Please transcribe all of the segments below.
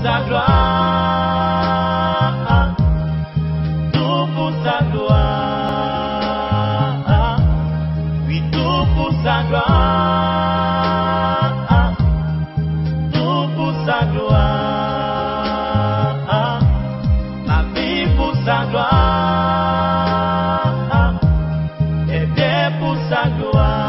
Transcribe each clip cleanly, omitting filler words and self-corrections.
sa gloire, tout pour sa gloire, oui, tout pour sa gloire, tout pour sa gloire, ma vie pour sa gloire, et bien pour sa gloire.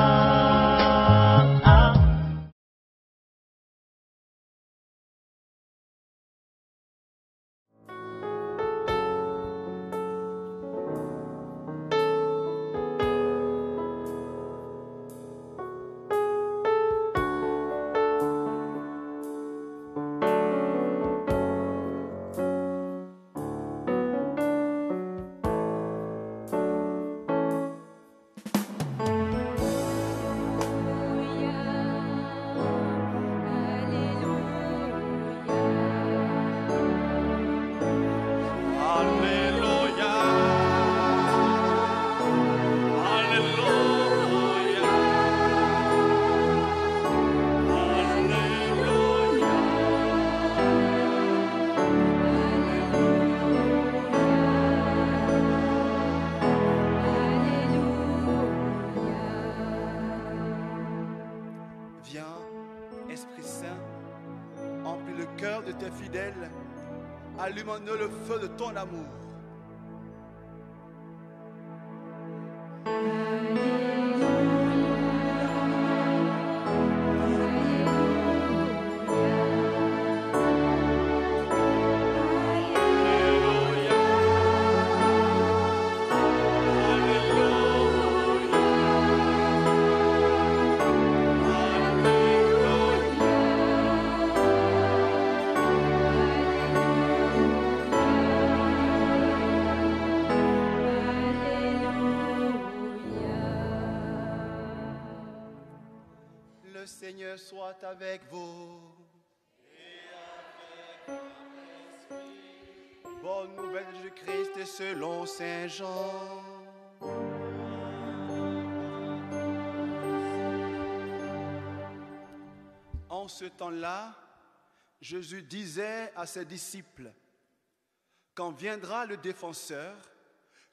Allume-nous le feu de ton amour. Le Seigneur soit avec vous. Et avec votre esprit. Bonne nouvelle de Jésus-Christ selon Saint Jean. En ce temps-là, Jésus disait à ses disciples, « Quand viendra le défenseur,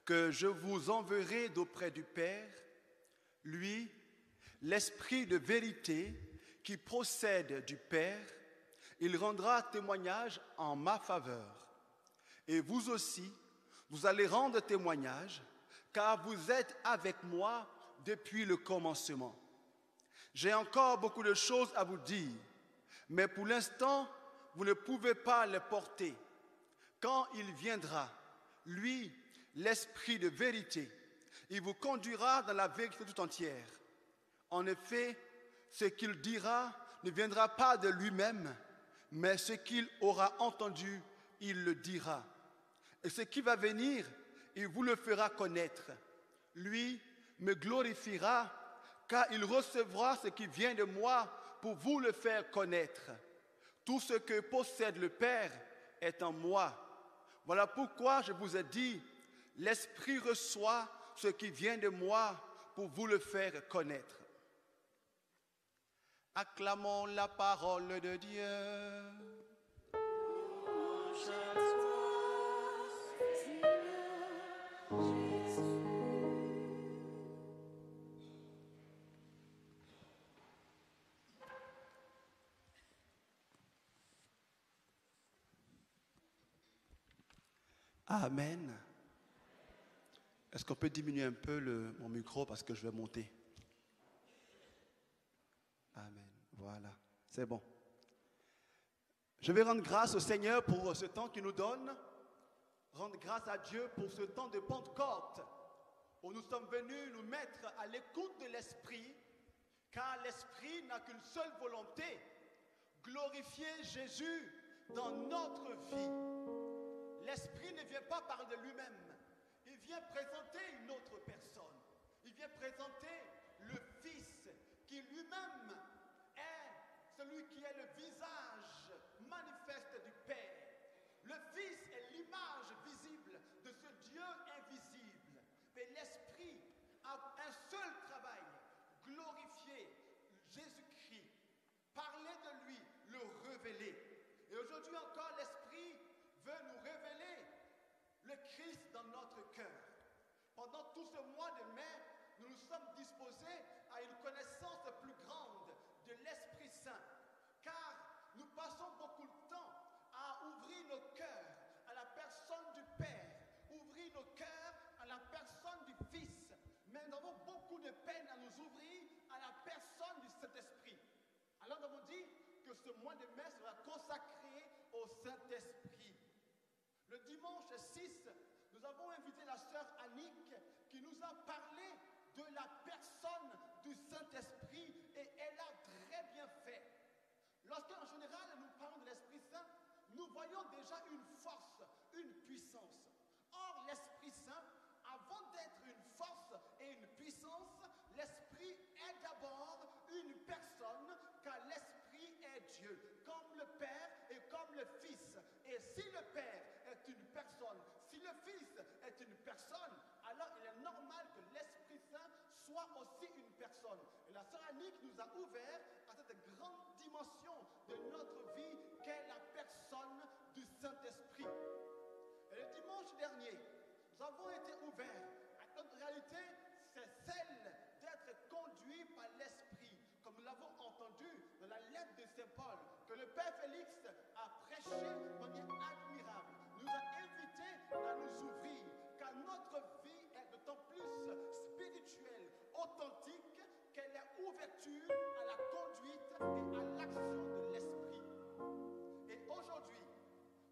que je vous enverrai d'auprès du Père, lui, l'Esprit de vérité qui procède du Père, il rendra témoignage en ma faveur. Et vous aussi, vous allez rendre témoignage, car vous êtes avec moi depuis le commencement. J'ai encore beaucoup de choses à vous dire, mais pour l'instant, vous ne pouvez pas les porter. Quand il viendra, lui, l'Esprit de vérité, il vous conduira dans la vérité tout entière. En effet, ce qu'il dira ne viendra pas de lui-même, mais ce qu'il aura entendu, il le dira. Et ce qui va venir, il vous le fera connaître. Lui me glorifiera, car il recevra ce qui vient de moi pour vous le faire connaître. Tout ce que possède le Père est en moi. Voilà pourquoi je vous ai dit, l'Esprit reçoit ce qui vient de moi pour vous le faire connaître. Acclamons la parole de Dieu. Amen. Est-ce qu'on peut diminuer un peu mon micro parce que je vais monter? Amen. Voilà, c'est bon. Je vais rendre grâce au Seigneur pour ce temps qu'il nous donne. Rendre grâce à Dieu pour ce temps de Pentecôte où nous sommes venus nous mettre à l'écoute de l'Esprit, car l'Esprit n'a qu'une seule volonté, glorifier Jésus dans notre vie. L'Esprit ne vient pas parler de lui-même, il vient présenter une autre personne. Il vient présenter le Fils qui lui-même est celui qui est le visage manifeste du Père. Le Fils est l'image visible de ce Dieu invisible. Mais l'Esprit a un seul travail, glorifier Jésus-Christ, parler de lui, le révéler. Et aujourd'hui encore, notre cœur. Pendant tout ce mois de mai, nous nous sommes disposés à une connaissance plus grande de l'Esprit Saint, car nous passons beaucoup de temps à ouvrir nos cœurs à la personne du Père, ouvrir nos cœurs à la personne du Fils, mais nous avons beaucoup de peine à nous ouvrir à la personne du Saint-Esprit. Alors nous avons dit que ce mois de mai sera consacré au Saint-Esprit. Le dimanche 6, nous avons invité la sœur Annick qui nous a parlé de la personne du Saint-Esprit et elle a très bien fait. Lorsqu'en général nous parlons de l'Esprit Saint, nous voyons déjà une force, une puissance. Or, l'Esprit Saint, avant d'être une force et une puissance, l'Esprit est d'abord une personne, car l'Esprit est Dieu, comme le Père et comme le Fils. Et si le Père est une personne, si le Fils est une personne, alors il est normal que l'Esprit Saint soit aussi une personne. Et la sœur Annick nous a ouvert à cette grande dimension de notre vie qu'est la personne du Saint-Esprit. Et le dimanche dernier, nous avons été ouverts à notre réalité, c'est celle d'être conduit par l'Esprit, comme nous l'avons entendu dans la lettre de Saint Paul, que le Père Félix a prêché de manière admirable, nous a invités à nous ouvrir, car notre vie est d'autant plus spirituelle, authentique, qu'elle est ouverture à la conduite et à l'action de l'Esprit. Et aujourd'hui,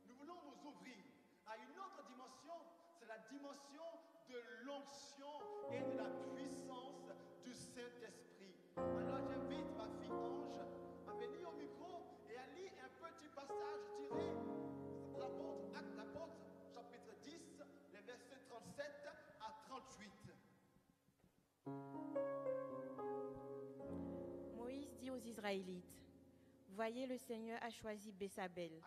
nous voulons nous ouvrir à une autre dimension, c'est la dimension de l'onction et de la puissance du Saint-Esprit. Alors j'invite ma fille Ange à venir au micro et à lire un petit passage tiré de l'apôtre, Actes d'Apôtres, chapitre 10, les versets 37 à 38. Moïse dit aux Israélites, « Voyez, le Seigneur a choisi Bézabel. »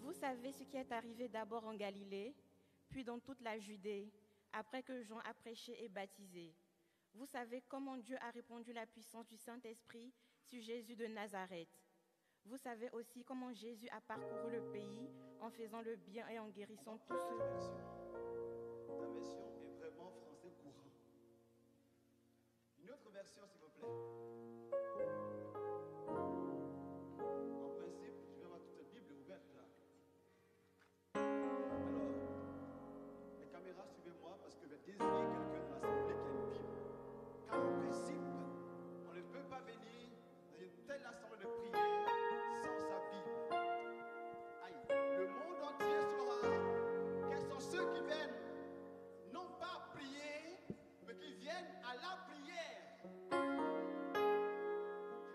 Vous savez ce qui est arrivé d'abord en Galilée, puis dans toute la Judée, après que Jean a prêché et baptisé. Vous savez comment Dieu a répandu la puissance du Saint-Esprit sur Jésus de Nazareth. Vous savez aussi comment Jésus a parcouru le pays en faisant le bien et en guérissant tous ceux... Ta version est vraiment français courant. Une autre version, s'il vous plaît. En principe, je vais avoir toute la Bible ouverte là. Alors, les caméras, suivez-moi parce que je vais désigner quelqu'un dans l'assemblée qui a une Bible. Car en principe, on ne peut pas venir dans une telle assemblée de prière sans sa Bible. Aïe, le monde entier saura quels sont ceux qui viennent non pas prier, mais qui viennent à la prière.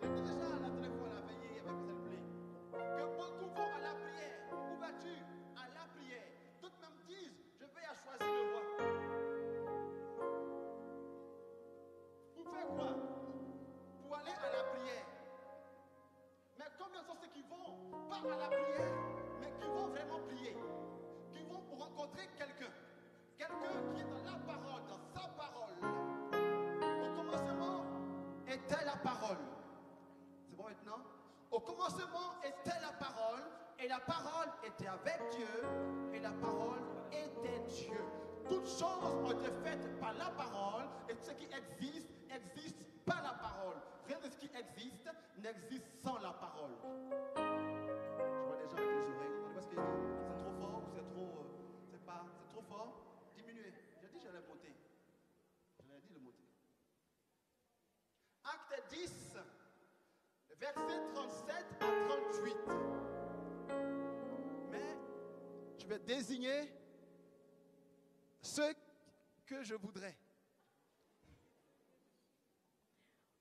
J'étais déjà à la téléphone à la veillée avec cette plaie. Que beaucoup vont à la prière. Où vas-tu? À la prière. D'autres même disent, je vais à choisir le roi. Pour faire quoi? Pour aller à la prière. Mais combien sont ceux qui vont pas à la prière, mais qui vont vraiment prier? Qui vont pour rencontrer quelqu'un? Quelqu'un qui est dans la parole, dans sa parole. Au commencement était la parole. C'est bon maintenant? Au commencement était la parole, et la parole était avec Dieu, et la parole était Dieu. Toutes choses ont été faites par la parole, et ce qui existe, existe par la parole. Rien de ce qui existe n'existe sans la parole. Je vois des gens avec les oreilles. Vous savez ce qu'il dit? C'est trop fort ou c'est trop... c'est trop fort? Diminuez. J'ai dit que j'allais monter. J'allais dit de monter. Acte 10, versets 37 à 38. Mais je vais désigner ceux que je voudrais.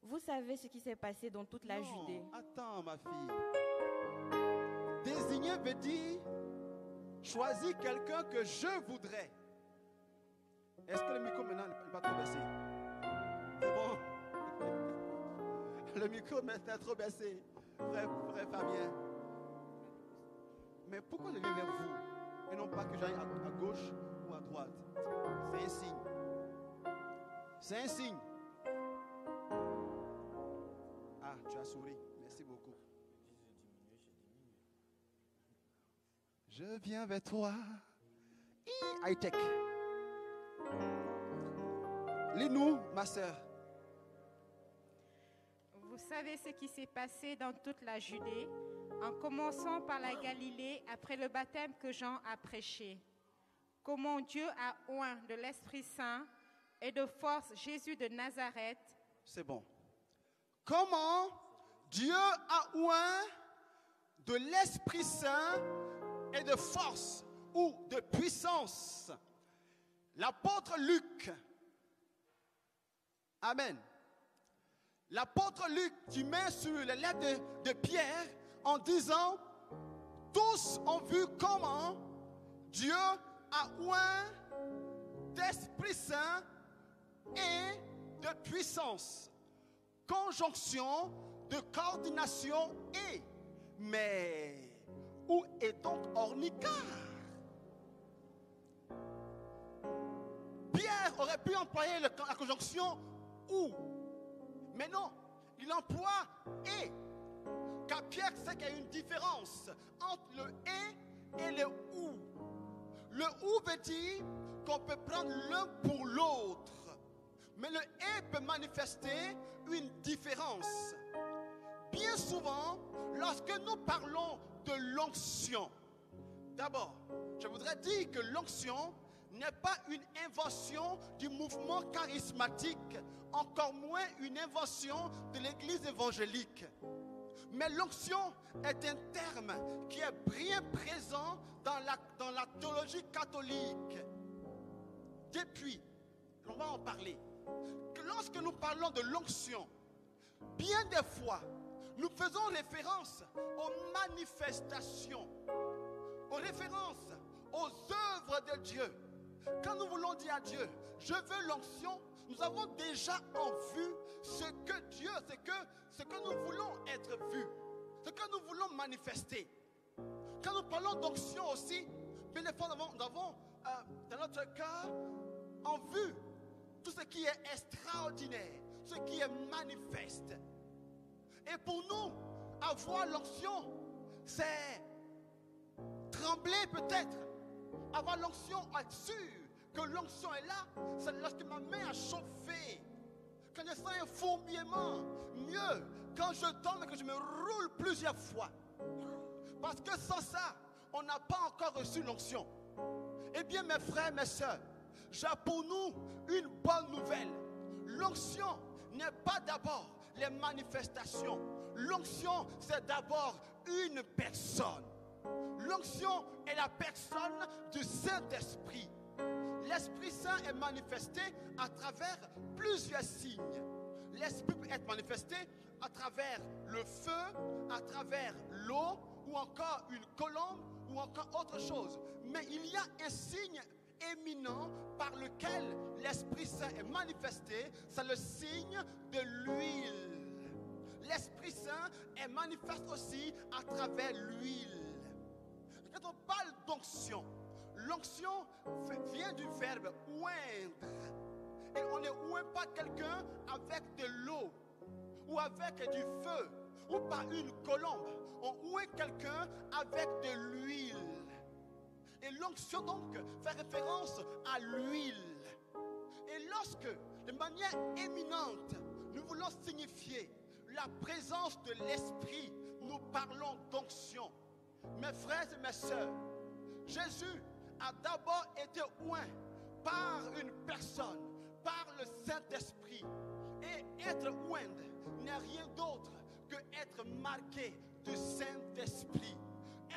Vous savez ce qui s'est passé dans toute la Judée. Attends, ma fille. Désigner veut dire choisir quelqu'un que je voudrais. Est-ce que le micro maintenant n'est pas trop baissé? C'est bon? Le micro maintenant est trop baissé. Frère Fabien. Mais pourquoi je viens vers vous et non pas que j'aille à gauche ou à droite? C'est un signe. C'est un signe. Ah, tu as souri. Merci beaucoup. Je viens vers toi. High-tech. Lis-nous, ma sœur. Vous savez ce qui s'est passé dans toute la Judée, en commençant par la Galilée après le baptême que Jean a prêché. Comment Dieu a oint de l'Esprit Saint et de force Jésus de Nazareth. C'est bon. Comment Dieu a oint de l'Esprit Saint et de force ou de puissance. L'apôtre Luc, amen. L'apôtre Luc, tu mets sur les lettres de Pierre en disant, tous ont vu comment Dieu a oint d'Esprit Saint et de puissance. Conjonction de coordination et. Mais où est donc Ornicar? Pierre aurait pu employer la conjonction ou. Mais non, il emploie et. Car Pierre sait qu'il y a une différence entre le et le ou. Le ou veut dire qu'on peut prendre l'un pour l'autre. Mais le et peut manifester une différence. Bien souvent, lorsque nous parlons de l'onction, d'abord, je voudrais dire que l'onction n'est pas une invention du mouvement charismatique, encore moins une invention de l'Église évangélique. Mais l'onction est un terme qui est bien présent dans la théologie catholique. Depuis, on va en parler. Que lorsque nous parlons de l'onction, bien des fois, nous faisons référence aux manifestations, aux références, aux œuvres de Dieu. Quand nous voulons dire à Dieu, je veux l'onction, nous avons déjà en vue ce que Dieu, ce que nous voulons être vus, ce que nous voulons manifester. Quand nous parlons d'onction aussi, bien des fois nous avons dans notre cas en vue tout ce qui est extraordinaire, ce qui est manifeste. Et pour nous, avoir l'onction, c'est trembler peut-être. Avoir l'onction, être sûr que l'onction est là, c'est lorsque ma main a chauffé, quand je sens un fourmillement. Mieux, quand je tombe et que je me roule plusieurs fois. Parce que sans ça, on n'a pas encore reçu l'onction. Eh bien, mes frères, mes sœurs, j'ai pour nous une bonne nouvelle. L'onction n'est pas d'abord les manifestations. L'onction, c'est d'abord une personne. L'onction est la personne du Saint-Esprit. L'Esprit Saint est manifesté à travers plusieurs signes. L'Esprit peut être manifesté à travers le feu, à travers l'eau, ou encore une colombe, ou encore autre chose. Mais il y a un signe éminent par lequel l'Esprit Saint est manifesté, c'est le signe de l'huile. L'Esprit Saint est manifeste aussi à travers l'huile. Quand on parle d'onction, l'onction vient du verbe oindre. Et on ne oint pas quelqu'un avec de l'eau, ou avec du feu, ou par une colombe. On oint quelqu'un avec de l'huile. Et l'onction donc fait référence à l'huile. Et lorsque, de manière éminente, nous voulons signifier la présence de l'Esprit, nous parlons d'onction. Mes frères et mes sœurs, Jésus a d'abord été oint par une personne, par le Saint-Esprit. Et être oint n'est rien d'autre que être marqué du Saint-Esprit.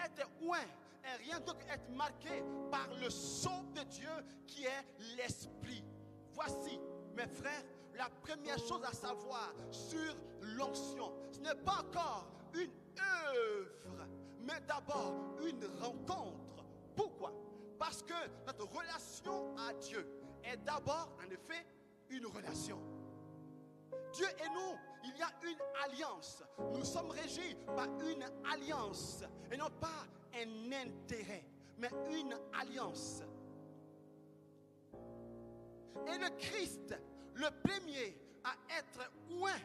Être oint est rien d'autre qu'être marqué par le sceau de Dieu qui est l'Esprit. Voici, mes frères, la première chose à savoir sur l'onction. Ce n'est pas encore une œuvre, mais d'abord une rencontre. Pourquoi? Parce que notre relation à Dieu est d'abord, en effet, une relation. Dieu et nous, il y a une alliance. Nous sommes régis par une alliance et non pas un intérêt, mais une alliance. Et le Christ, le premier à être oint,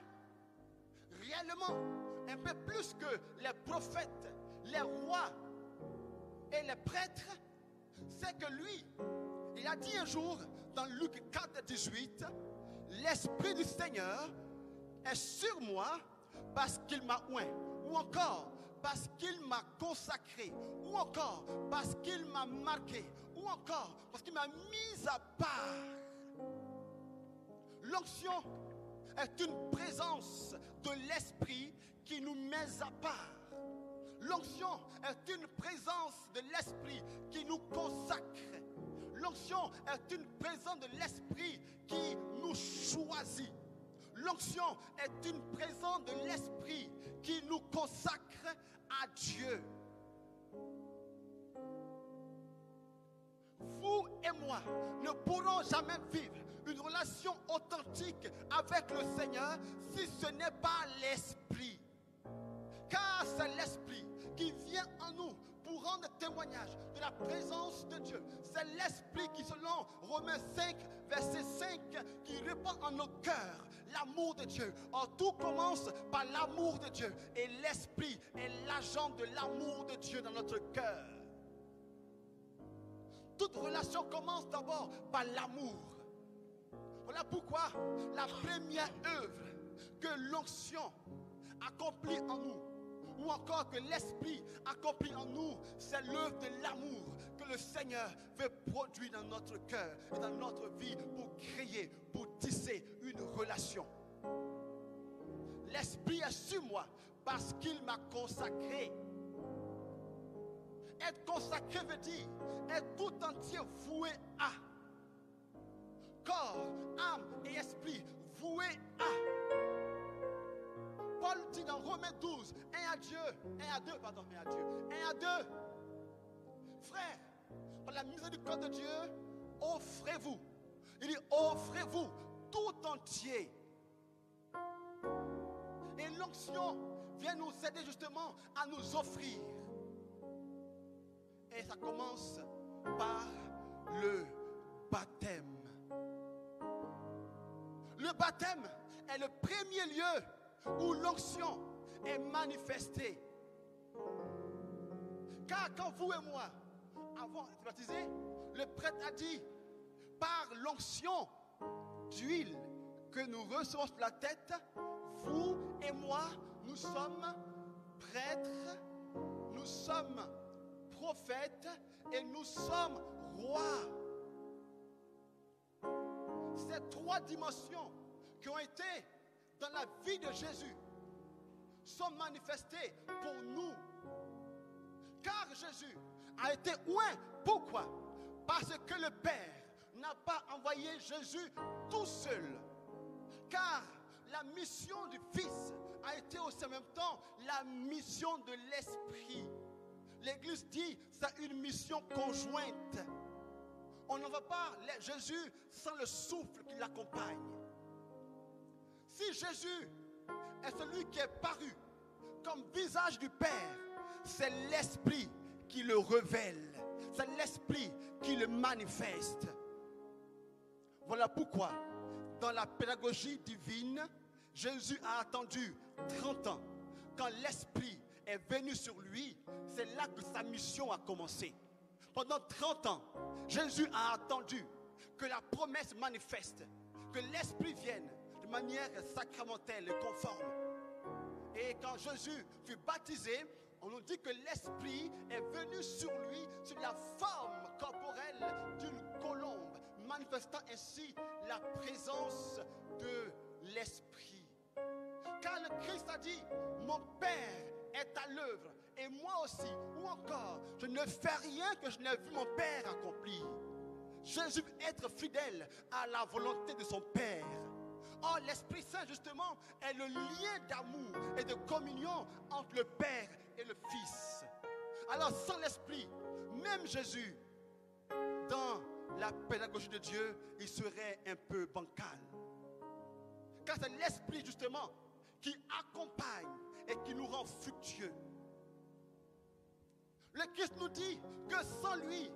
réellement, un peu plus que les prophètes, les rois, et les prêtres, c'est que lui, il a dit un jour dans Luc 4, 18, l'Esprit du Seigneur est sur moi parce qu'il m'a oint, ou encore parce qu'il m'a consacré, ou encore parce qu'il m'a marqué, ou encore parce qu'il m'a mis à part. L'onction est une présence de l'Esprit qui nous met à part. L'onction est une présence de l'Esprit qui nous consacre. L'onction est une présence de l'Esprit qui nous choisit. L'onction est une présence de l'Esprit qui nous consacre à Dieu. Vous et moi ne pourrons jamais vivre une relation authentique avec le Seigneur si ce n'est pas l'Esprit. Car c'est l'Esprit qui vient en nous pour rendre témoignage de la présence de Dieu. C'est l'Esprit qui, selon Romains 5, verset 5, qui répand en nos cœurs l'amour de Dieu. Or, tout commence par l'amour de Dieu. Et l'Esprit est l'agent de l'amour de Dieu dans notre cœur. Toute relation commence d'abord par l'amour. Voilà pourquoi la première œuvre que l'onction accomplit en nous, ou encore que l'Esprit accomplit en nous, c'est l'œuvre de l'amour que le Seigneur veut produire dans notre cœur et dans notre vie pour créer, pour tisser une relation. L'Esprit est sur moi parce qu'il m'a consacré. Être consacré veut dire être tout entier voué à. Corps, âme et esprit voué à. Paul dit dans Romains 12, 1 à 2, frères, par la miséricorde de Dieu, offrez-vous. Il dit, offrez-vous tout entier. Et l'onction vient nous aider justement à nous offrir. Et ça commence par le baptême. Le baptême est le premier lieu où l'onction est manifestée. Car quand vous et moi avons été baptisés, le prêtre a dit, par l'onction d'huile que nous recevons sur la tête, vous et moi, nous sommes prêtres, nous sommes prophètes et nous sommes rois. Ces trois dimensions qui ont été dans la vie de Jésus sont manifestées pour nous. Car Jésus a été oint. Pourquoi? Parce que le Père n'a pas envoyé Jésus tout seul. Car la mission du Fils a été aussi en même temps la mission de l'Esprit. L'Église dit c'est une mission conjointe. On ne voit pas Jésus sans le souffle qui l'accompagne. Si Jésus est celui qui est paru comme visage du Père, c'est l'Esprit qui le révèle. C'est l'Esprit qui le manifeste. Voilà pourquoi, dans la pédagogie divine, Jésus a attendu 30 ans. Quand l'Esprit est venu sur lui, c'est là que sa mission a commencé. Pendant 30 ans, Jésus a attendu que la promesse manifeste, que l'Esprit vienne de manière sacramentelle et conforme. Et quand Jésus fut baptisé, on nous dit que l'Esprit est venu sur lui sous la forme corporelle d'une colombe, manifestant ainsi la présence de l'Esprit. Car le Christ a dit, mon Père est à l'œuvre et moi aussi, ou encore, je ne fais rien que je n'ai vu mon Père accomplir. Jésus veut être fidèle à la volonté de son Père. Or, l'Esprit Saint, justement, est le lien d'amour et de communion entre le Père et le Fils. Alors, sans l'Esprit, même Jésus, dans la pédagogie de Dieu, il serait un peu bancal. Car c'est l'Esprit, justement, qui accompagne et qui nous rend fructueux. Le Christ nous dit que sans lui,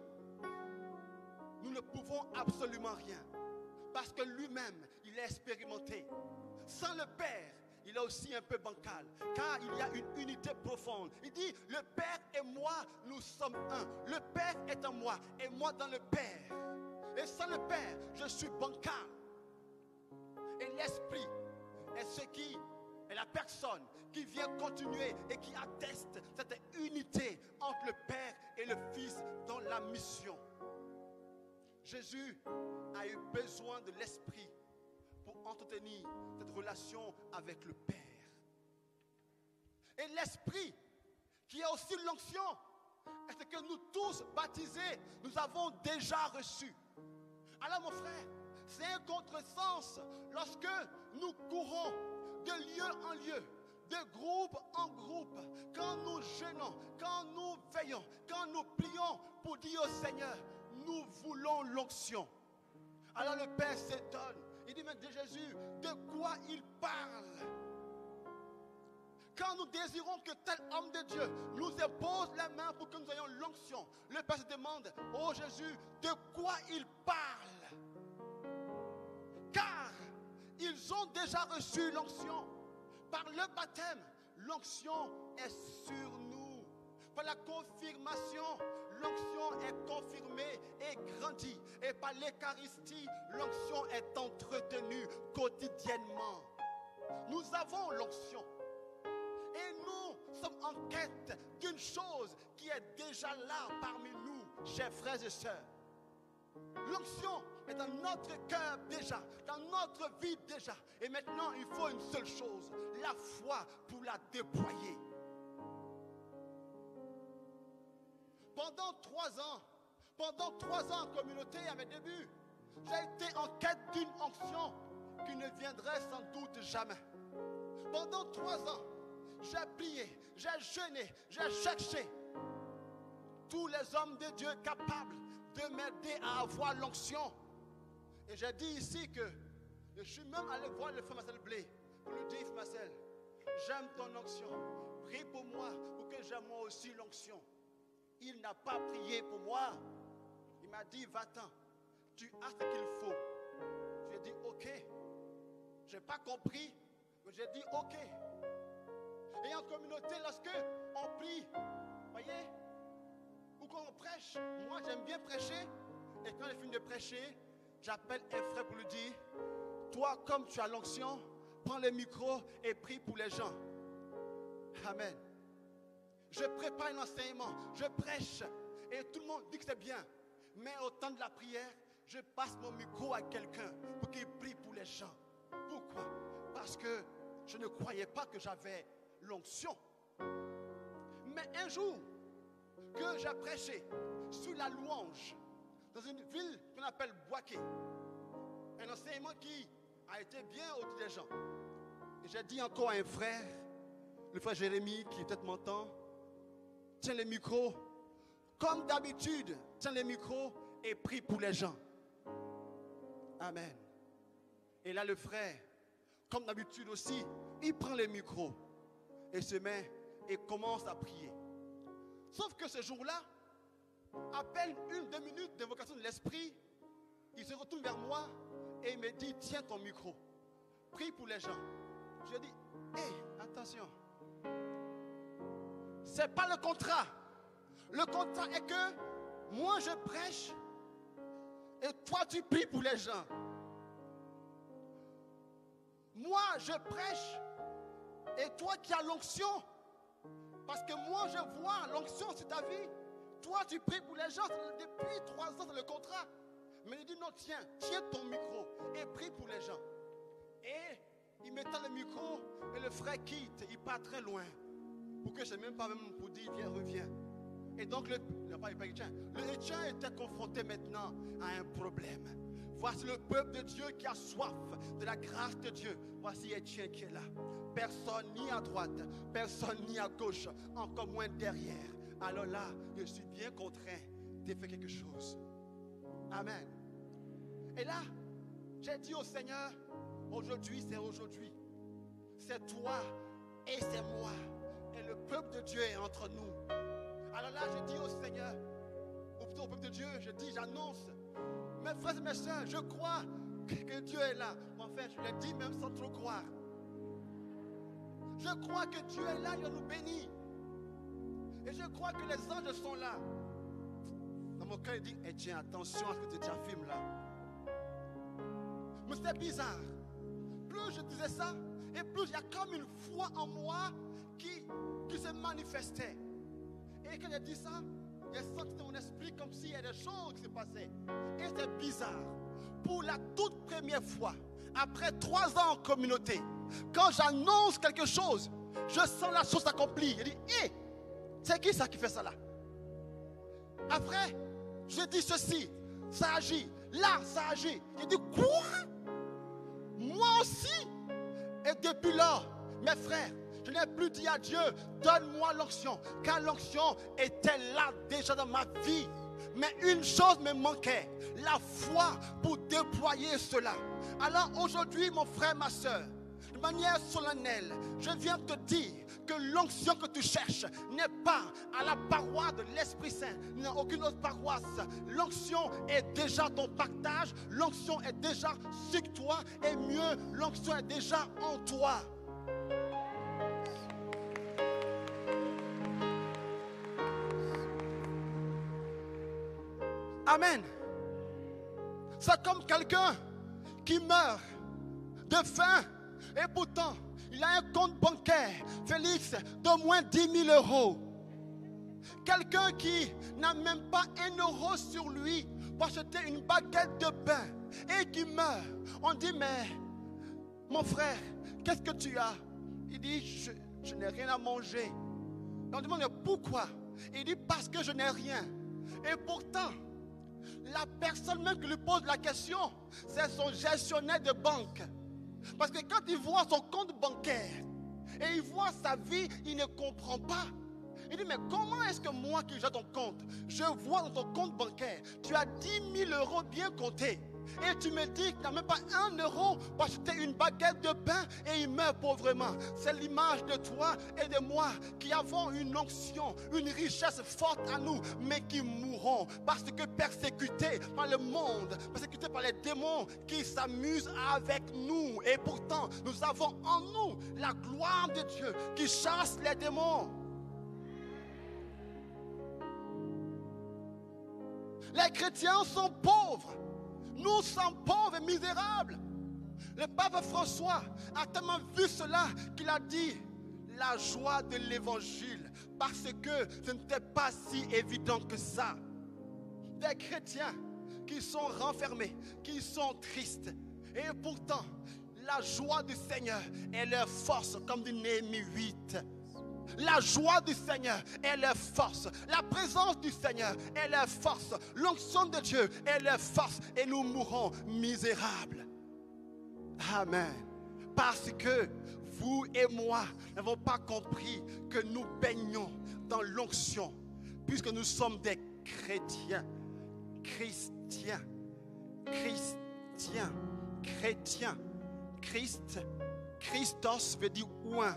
nous ne pouvons absolument rien. Parce que lui-même, il est expérimenté. Sans le Père, il est aussi un peu bancal, car il y a une unité profonde. Il dit, le Père et moi, nous sommes un. Le Père est en moi et moi dans le Père. Et sans le Père, je suis bancal. Et l'Esprit est ce qui est la personne qui vient continuer et qui atteste cette unité entre le Père et le Fils dans la mission. Jésus a eu besoin de l'Esprit pour entretenir cette relation avec le Père. Et l'Esprit, qui est aussi l'onction, est ce que nous tous baptisés, nous avons déjà reçu. Alors mon frère, c'est un contresens lorsque nous courons de lieu en lieu, de groupe en groupe, quand nous jeûnons, quand nous veillons, quand nous prions pour dire au Seigneur, nous voulons l'onction. Alors le Père s'étonne. Il dit, mais de Jésus, de quoi il parle? Quand nous désirons que tel homme de Dieu nous impose la main pour que nous ayons l'onction, le Père se demande, oh Jésus, de quoi il parle? Car ils ont déjà reçu l'onction. Par le baptême, l'onction est sur nous. Par la confirmation, l'onction est confirmée et grandie. Et par l'Eucharistie, l'onction est entretenue quotidiennement. Nous avons l'onction. Et nous sommes en quête d'une chose qui est déjà là parmi nous, chers frères et sœurs. L'onction est dans notre cœur déjà, dans notre vie déjà. Et maintenant, il faut une seule chose, la foi pour la déployer. Pendant 3 ans en communauté à mes débuts, j'ai été en quête d'une onction qui ne viendrait sans doute jamais. Pendant 3 ans, j'ai prié, j'ai jeûné, j'ai cherché tous les hommes de Dieu capables de m'aider à avoir l'onction. Et j'ai dit ici que je suis même allé voir le frère Marcel Blé pour lui dire, frère Marcel, j'aime ton onction, prie pour moi pour que j'aie moi aussi l'onction. Il n'a pas prié pour moi. Il m'a dit, va-t'en, tu as ce qu'il faut. J'ai dit, ok. Je n'ai pas compris, mais j'ai dit, ok. Et en communauté, lorsque on prie, voyez, ou quand on prêche, moi j'aime bien prêcher. Et quand je finis de prêcher, j'appelle un frère pour lui dire, toi comme tu as l'onction, prends le micro et prie pour les gens. Amen. Je prépare un enseignement, je prêche et tout le monde dit que c'est bien. Mais au temps de la prière, je passe mon micro à quelqu'un pour qu'il prie pour les gens. Pourquoi? Parce que je ne croyais pas que j'avais l'onction. Mais un jour que j'ai prêché sur la louange dans une ville qu'on appelle Boaké, un enseignement qui a été bien au-dessus des gens. Et j'ai dit encore à un frère, le frère Jérémie qui peut-être m'entend, tiens le micro, comme d'habitude, tiens le micro et prie pour les gens. Amen. Et là le frère, comme d'habitude aussi, il prend le micro et se met et commence à prier. Sauf que ce jour-là, à peine 1-2 minutes d'invocation de l'esprit, il se retourne vers moi et il me dit, tiens ton micro, prie pour les gens. Je dis, hé, attention. C'est pas le contrat. Le contrat est que moi je prêche et toi tu pries pour les gens. Moi je prêche et toi qui as l'onction, parce que moi je vois l'onction sur ta vie, toi tu pries pour les gens. Depuis 3 ans c'est le contrat. Mais il dit non, tiens ton micro et prie pour les gens. Et il mettant le micro et le frère quitte, il part très loin. Pour que je ne sais même pas pour dire, viens, reviens. Et donc le Éthiopien était confronté maintenant à un problème. Voici le peuple de Dieu qui a soif de la grâce de Dieu. Voici Étienne qui est là. Personne ni à droite, personne ni à gauche, encore moins derrière. Alors là, je suis bien contraint de faire quelque chose. Amen. Et là, j'ai dit au Seigneur, aujourd'hui c'est aujourd'hui. C'est toi et c'est moi. Et le peuple de Dieu est entre nous. Alors là, je dis au Seigneur, ou plutôt au peuple de Dieu, je dis, j'annonce, mes frères et mes soeurs, je crois que Dieu est là. En fait, je l'ai dit même sans trop croire. Je crois que Dieu est là, il nous bénit. Et je crois que les anges sont là. Dans mon cœur, il dit, eh tiens, attention à ce que tu affirmes là. Mais c'est bizarre. Plus je disais ça, et plus il y a comme une foi en moi qui se manifestait. Et quand j'ai dit ça, j'ai senti dans mon esprit comme s'il y a des choses qui se passaient. Et c'est bizarre. Pour la toute première fois, après 3 ans en communauté, quand j'annonce quelque chose, je sens la chose s'accomplir. Je dis, hé, c'est qui ça qui fait ça là? Après, je dis ceci, ça agit. Là, ça agit. Je dis, quoi? Moi aussi? Et depuis lors, mes frères, je n'ai plus dit à Dieu, donne-moi l'onction, car l'onction était là déjà dans ma vie. Mais une chose me manquait, la foi pour déployer cela. Alors aujourd'hui, mon frère, ma soeur, de manière solennelle, je viens te dire que l'onction que tu cherches n'est pas à la paroisse de l'Esprit Saint, il n'y a aucune autre paroisse. L'onction est déjà ton partage, l'onction est déjà sur toi, et mieux, l'onction est déjà en toi. Amen. C'est comme quelqu'un qui meurt de faim et pourtant il a un compte bancaire, Félix, d'au moins 10 000 euros. Quelqu'un qui n'a même pas 1 euro sur lui pour acheter une baguette de pain et qui meurt. On dit, mais mon frère, qu'est-ce que tu as? Il dit, je n'ai rien à manger. On demande pourquoi? Il dit, parce que je n'ai rien. Et pourtant, la personne même qui lui pose la question, c'est son gestionnaire de banque. Parce que quand il voit son compte bancaire et il voit sa vie, il ne comprend pas. Il dit, mais comment est-ce que moi qui gère ton compte, je vois dans ton compte bancaire, tu as 10 000 euros bien comptés. Et tu me dis que tu n'as même pas 1 euro pour acheter une baguette de pain et il meurt pauvrement. C'est l'image de toi et de moi qui avons une onction, une richesse forte à nous, mais qui mourront parce que persécutés par le monde, persécutés par les démons qui s'amusent avec nous. Et pourtant, nous avons en nous la gloire de Dieu qui chasse les démons. Les chrétiens sont pauvres. Nous sommes pauvres et misérables. Le pape François a tellement vu cela qu'il a dit la joie de l'évangile, parce que ce n'était pas si évident que ça. Des chrétiens qui sont renfermés, qui sont tristes, et pourtant la joie du Seigneur est leur force, comme dit Néhémie 8. La joie du Seigneur est leur force. La présence du Seigneur est leur force. L'onction de Dieu est leur force. Et nous mourrons misérables. Amen. Parce que vous et moi n'avons pas compris que nous baignons dans l'onction. Puisque nous sommes des chrétiens. Chrétiens. Chrétiens. Chrétiens. Christ. Christos veut dire oint.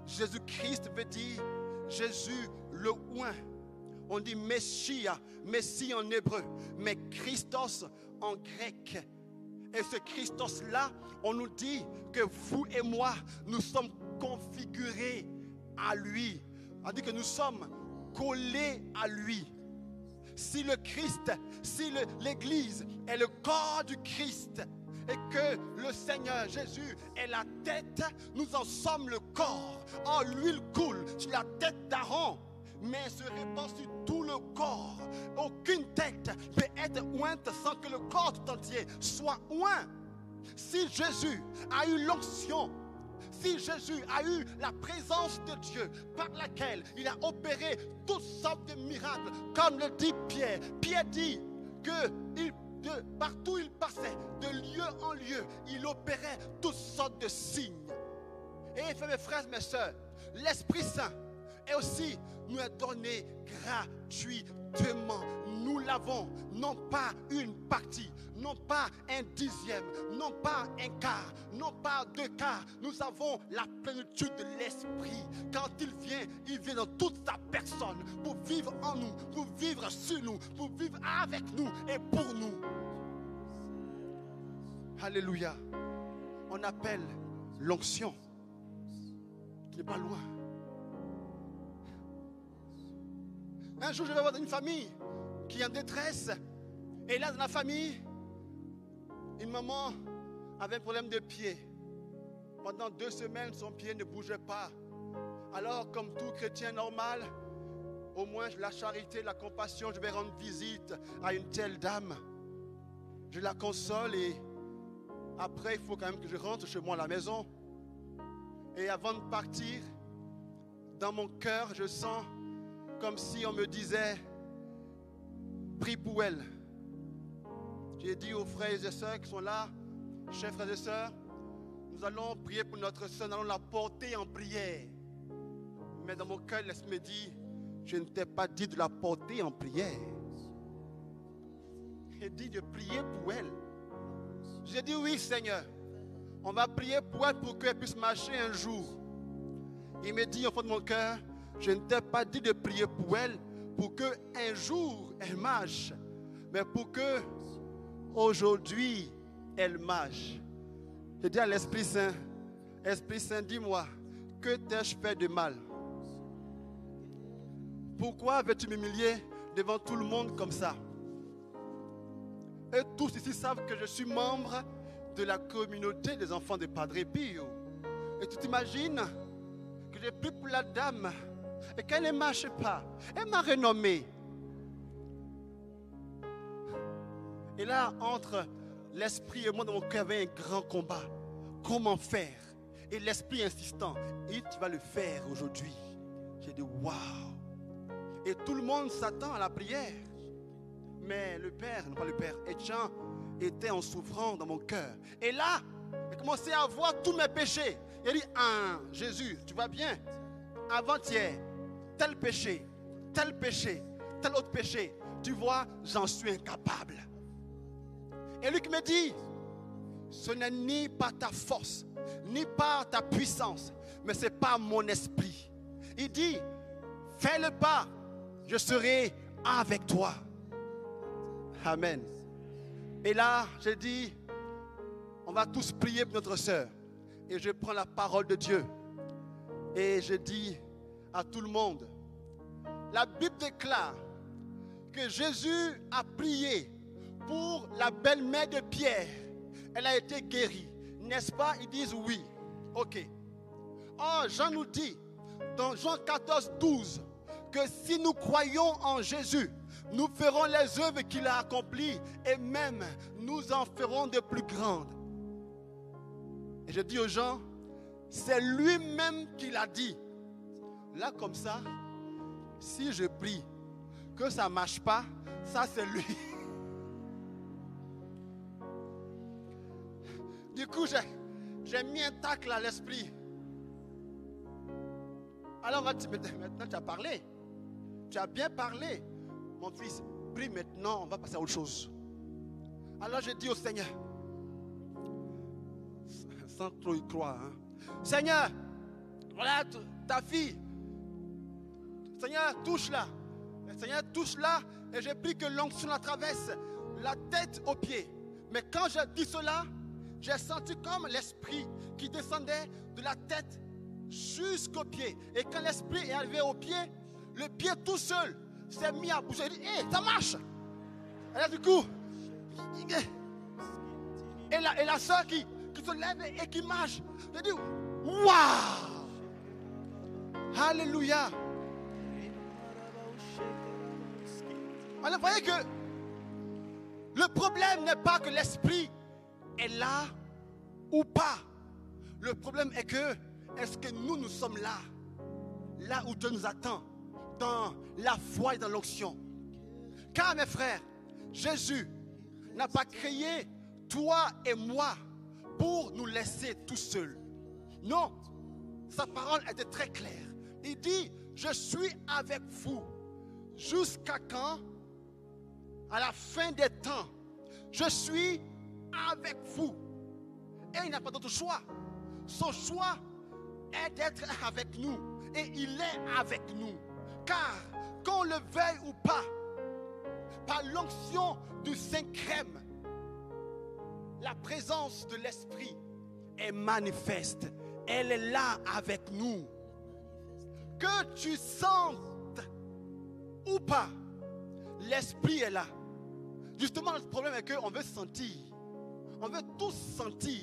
Jésus-Christ veut dire Jésus le oint. On dit Messia, Messie en hébreu, mais Christos en grec. Et ce Christos-là, on nous dit que vous et moi, nous sommes configurés à lui. On dit que nous sommes collés à lui. Si le Christ, si l'Église est le corps du Christ, et que le Seigneur Jésus est la tête, nous en sommes le corps. Or, l'huile coule sur la tête d'Aaron, mais se répand sur tout le corps. Aucune tête peut être ointe sans que le corps tout entier soit oint. Si Jésus a eu l'onction, si Jésus a eu la présence de Dieu par laquelle il a opéré toutes sortes de miracles, comme le dit Pierre. Pierre dit que partout où il passait, de lieu en lieu, il opérait toutes sortes de signes. Et mes frères, mes soeurs, l'Esprit Saint est aussi nous est donné gratuitement. Nous l'avons, non pas une partie, non pas un dixième, non pas un quart, non pas 2 quarts. Nous avons la plénitude de l'Esprit. Quand il vient dans toute sa personne pour vivre en nous, pour vivre sur nous, pour vivre avec nous et pour nous. Alléluia. On appelle l'onction qui n'est pas loin. Un jour, je vais voir une famille qui est en détresse. Et là, dans la famille, une maman avait un problème de pied. Pendant 2 semaines, son pied ne bougeait pas. Alors, comme tout chrétien normal, au moins la charité, la compassion, je vais rendre visite à une telle dame. Je la console et après, il faut quand même que je rentre chez moi à la maison. Et avant de partir, dans mon cœur, je sens comme si on me disait, prie pour elle. J'ai dit aux frères et sœurs qui sont là, chers frères et sœurs, nous allons prier pour notre sœur, nous allons la porter en prière. Mais dans mon cœur, l'Esprit me dit, je ne t'ai pas dit de la porter en prière. J'ai dit de prier pour elle. J'ai dit oui Seigneur, on va prier pour elle pour qu'elle puisse marcher un jour. Il me dit au fond de mon cœur, je ne t'ai pas dit de prier pour elle pour qu'un jour elle marche, mais pour que aujourd'hui elle marche. Je dis à l'Esprit Saint, dis-moi, que t'ai-je fait de mal? Pourquoi veux-tu m'humilier devant tout le monde comme ça? Et tous ici savent que je suis membre de la communauté des enfants de Padre Pio. Et tu t'imagines que j'ai pris pour la dame et qu'elle ne marche pas. Elle m'a renommé. Et là, entre l'esprit et moi, dans mon cœur, il y avait un grand combat. Comment faire? Et l'esprit insistant, et tu vas le faire aujourd'hui. J'ai dit, waouh! Et tout le monde s'attend à la prière. Mais le Père, non pas le Père, Etienne était en souffrance dans mon cœur. Et là, j'ai commencé à voir tous mes péchés. Il a dit, Jésus, tu vas bien? Avant-hier, tel péché, tel autre péché. Tu vois, j'en suis incapable. Et lui qui me dit, ce n'est ni par ta force, ni par ta puissance, mais c'est par mon esprit. Il dit, fais le pas, je serai avec toi. Amen. Et là, j'ai dit, on va tous prier pour notre sœur. Et je prends la parole de Dieu. Et je dis à tout le monde, la Bible déclare que Jésus a prié pour la belle-mère de Pierre. Elle a été guérie. N'est-ce pas? Ils disent oui. Ok. Or, Jean nous dit, dans Jean 14, 12, que si nous croyons en Jésus, nous ferons les œuvres qu'il a accomplies et même nous en ferons de plus grandes. Et je dis aux gens, c'est lui-même qui l'a dit. Là comme ça, si je prie que ça ne marche pas, ça c'est lui. Du coup, j'ai mis un tacle à l'esprit. Alors on va dire, maintenant tu as parlé. Tu as bien parlé. Mon fils, prie maintenant, on va passer à autre chose. Alors je dis au Seigneur, sans trop y croire, Seigneur, voilà ta fille. Seigneur, touche-la. Seigneur, touche-la. Et j'ai pris que l'onction la traverse la tête aux pieds. Mais quand j'ai dit cela, j'ai senti comme l'esprit qui descendait de la tête jusqu'aux pieds. Et quand l'esprit est arrivé aux pieds, le pied tout seul s'est mis à bouger. J'ai dit, hé, ça marche. Et là, du coup, et la soeur qui se lève et qui marche. J'ai dit, waouh! Alléluia! Alors, vous voyez que le problème n'est pas que l'esprit est là ou pas. Le problème est que, est-ce que nous sommes là où Dieu nous attend, dans la foi et dans l'onction. Car mes frères, Jésus n'a pas créé toi et moi pour nous laisser tout seuls. Non, sa parole était très claire. Il dit, je suis avec vous jusqu'à quand? À la fin des temps. Je suis avec vous. Et il n'a pas d'autre choix. Son choix est d'être avec nous. Et il est avec nous. Car, qu'on le veuille ou pas, par l'onction du Saint-Crème, la présence de l'Esprit est manifeste. Elle est là avec nous. Que tu sentes ou pas, l'esprit est là. Justement, le problème est qu'on veut sentir. On veut tous sentir.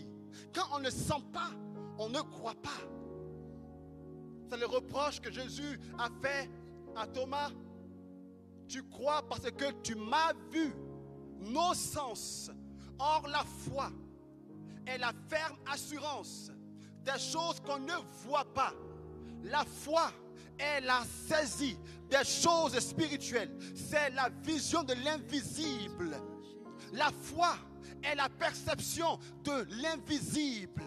Quand on ne sent pas, on ne croit pas. C'est le reproche que Jésus a fait à Thomas. Tu crois parce que tu m'as vu. Nos sens. Or, la foi est la ferme assurance des choses qu'on ne voit pas. La foi est la saisie des choses spirituelles. C'est la vision de l'invisible. La foi est la perception de l'invisible.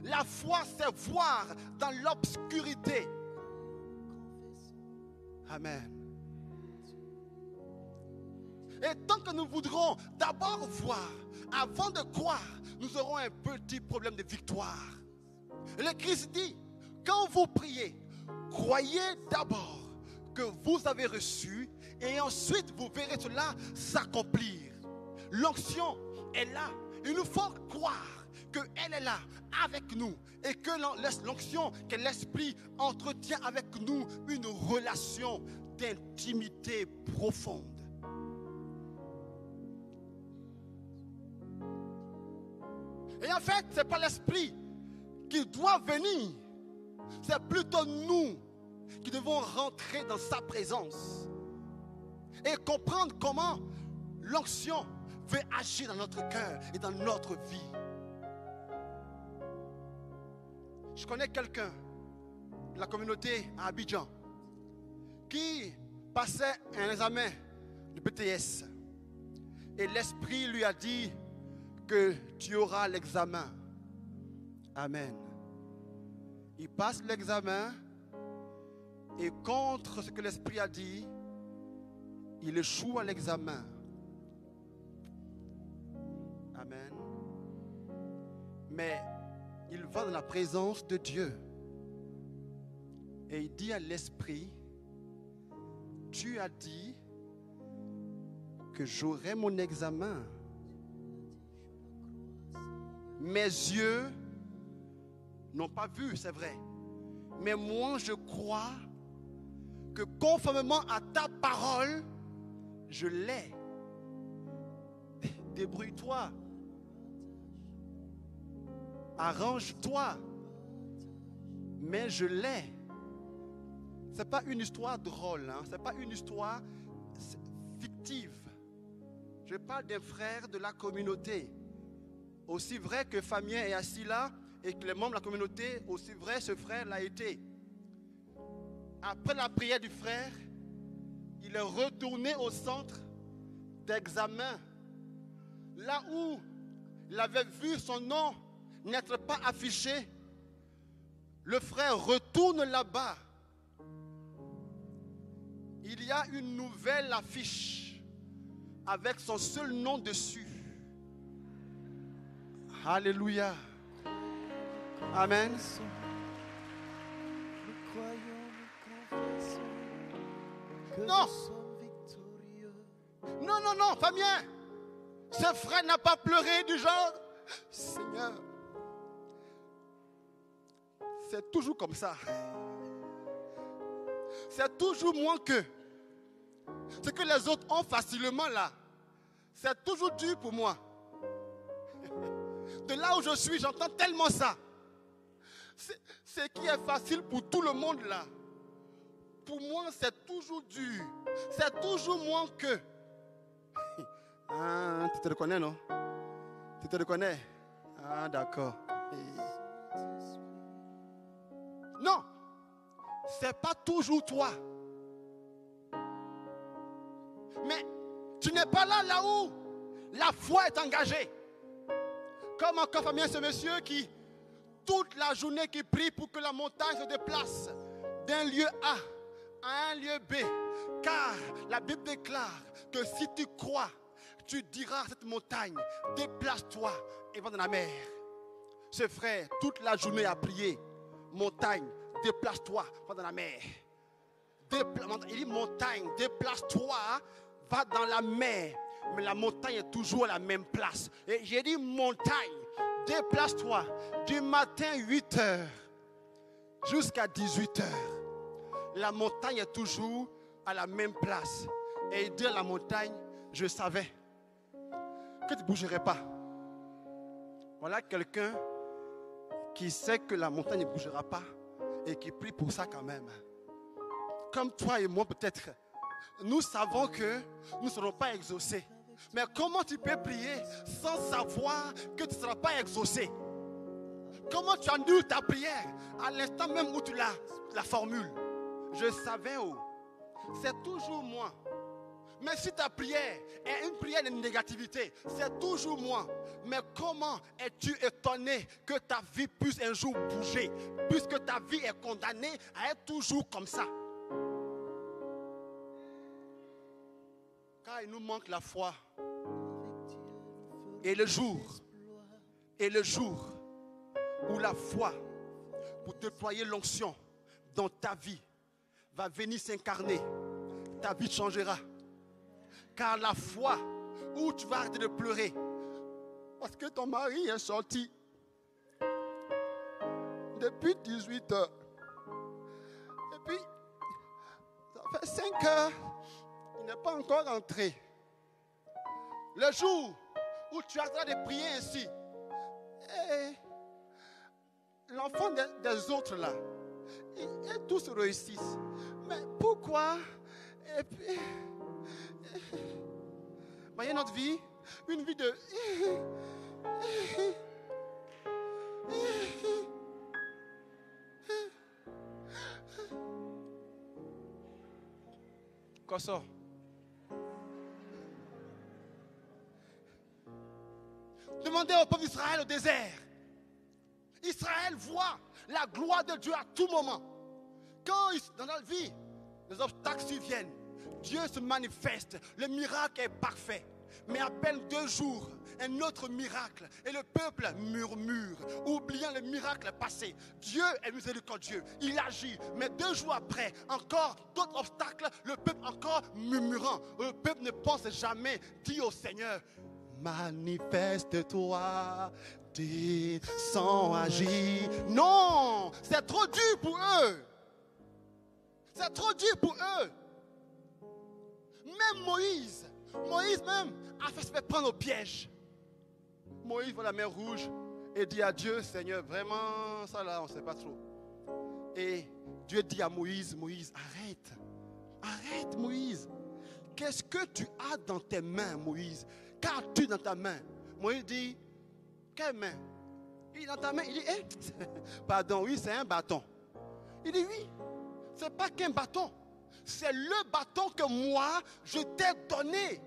La foi, c'est voir dans l'obscurité. Amen. Et tant que nous voudrons d'abord voir, avant de croire, nous aurons un petit problème de victoire. Le Christ dit, quand vous priez, croyez d'abord que vous avez reçu et ensuite vous verrez cela s'accomplir. L'onction est là. Il nous faut croire qu'elle est là avec nous et que l'onction, que l'Esprit entretient avec nous une relation d'intimité profonde. Et en fait, ce n'est pas l'Esprit qui doit venir. C'est plutôt nous qui devons rentrer dans sa présence et comprendre comment l'onction veut agir dans notre cœur et dans notre vie. Je connais quelqu'un de la communauté à Abidjan qui passait un examen de BTS et l'Esprit lui a dit que tu auras l'examen. Amen. Il passe l'examen et contre ce que l'Esprit a dit, il échoue à l'examen. Amen. Mais il va dans la présence de Dieu et il dit à l'Esprit, tu as dit que j'aurai mon examen. Mes yeux n'ont pas vu, c'est vrai. Mais moi, je crois que conformément à ta parole, je l'ai. Débrouille-toi. Arrange-toi. Mais je l'ai. Ce n'est pas une histoire drôle, hein? Ce n'est pas une histoire fictive. Je parle d'un frère de la communauté. Aussi vrai que Fabien est assis là et que les membres de la communauté, aussi vrai ce frère l'a été. Après la prière du frère, il est retourné au centre d'examen. Là où il avait vu son nom n'être pas affiché, le frère retourne là-bas. Il y a une nouvelle affiche avec son seul nom dessus. Alléluia. Amen. Non. Non, Fabien. Ce frère n'a pas pleuré du genre, Seigneur, c'est toujours comme ça. C'est toujours moins que ce que les autres ont facilement là. C'est toujours dur pour moi. De là où je suis, j'entends tellement ça. Ce qui est facile pour tout le monde là, pour moi, c'est toujours dur. C'est toujours moins que. Ah, tu te reconnais, non? Tu te reconnais? Ah, d'accord. Non, c'est pas toujours toi. Mais tu n'es pas là où la foi est engagée. Comme encore Fabien, ce monsieur qui, toute la journée, qui prie pour que la montagne se déplace d'un lieu A à un lieu B. Car la Bible déclare que si tu crois, tu diras à cette montagne, déplace-toi et va dans la mer. Ce frère, toute la journée a prié, montagne, déplace-toi, va dans la mer. Il dit montagne, déplace-toi, va dans la mer. Mais la montagne est toujours à la même place. Et j'ai dit montagne, déplace-toi du matin 8h jusqu'à 18h. la montagne est toujours à la même place. Et il dit à la montagne, je savais que tu ne bougerais pas. Voilà quelqu'un qui sait que la montagne ne bougera pas et qui prie pour ça quand même. Comme toi et moi peut-être, nous savons que nous ne serons pas exaucés. Mais comment tu peux prier sans savoir que tu ne seras pas exaucé? Comment tu annules ta prière à l'instant même où tu la formules? Je savais où. C'est toujours moi. Mais si ta prière est une prière de négativité, c'est toujours moi. Mais comment es-tu étonné que ta vie puisse un jour bouger, puisque ta vie est condamnée à être toujours comme ça? Car il nous manque la foi. Et le jour où la foi pour déployer l'onction dans ta vie va venir s'incarner, ta vie changera. Car la foi où tu vas arrêter de pleurer parce que ton mari est sorti depuis 18 heures. Et puis, ça fait 5 heures, il n'est pas encore rentré. Le jour où tu arrêteras de prier ainsi, et l'enfant des autres là, et tous réussissent. Mais pourquoi? Et puis, voyez notre vie, une vie de... Quoi ça? Demandez au peuple d'Israël au désert. Israël voit la gloire de Dieu à tout moment. Quand dans notre vie, les obstacles surviennent, Dieu se manifeste, le miracle est parfait. Mais à peine 2 jours, un autre miracle. Et le peuple murmure, oubliant le miracle passé. Dieu est miséricordieux, il agit. Mais 2 jours après, encore d'autres obstacles, le peuple encore murmurant. Le peuple ne pense jamais, dit au Seigneur, manifeste-toi, descends, agis. Non, c'est trop dur pour eux. C'est trop dur pour eux. Même Moïse même a fait se faire prendre au piège. Moïse voit la mer rouge et dit à Dieu, Seigneur, vraiment, ça là, on ne sait pas trop. Et Dieu dit à Moïse, arrête Moïse. Qu'est-ce que tu as dans tes mains, Moïse? Qu'as-tu dans ta main? Moïse dit, quelle main? Il est dans ta main, il dit, pardon, oui, c'est un bâton. Il dit, oui, ce n'est pas qu'un bâton. C'est le bâton que moi, je t'ai donné.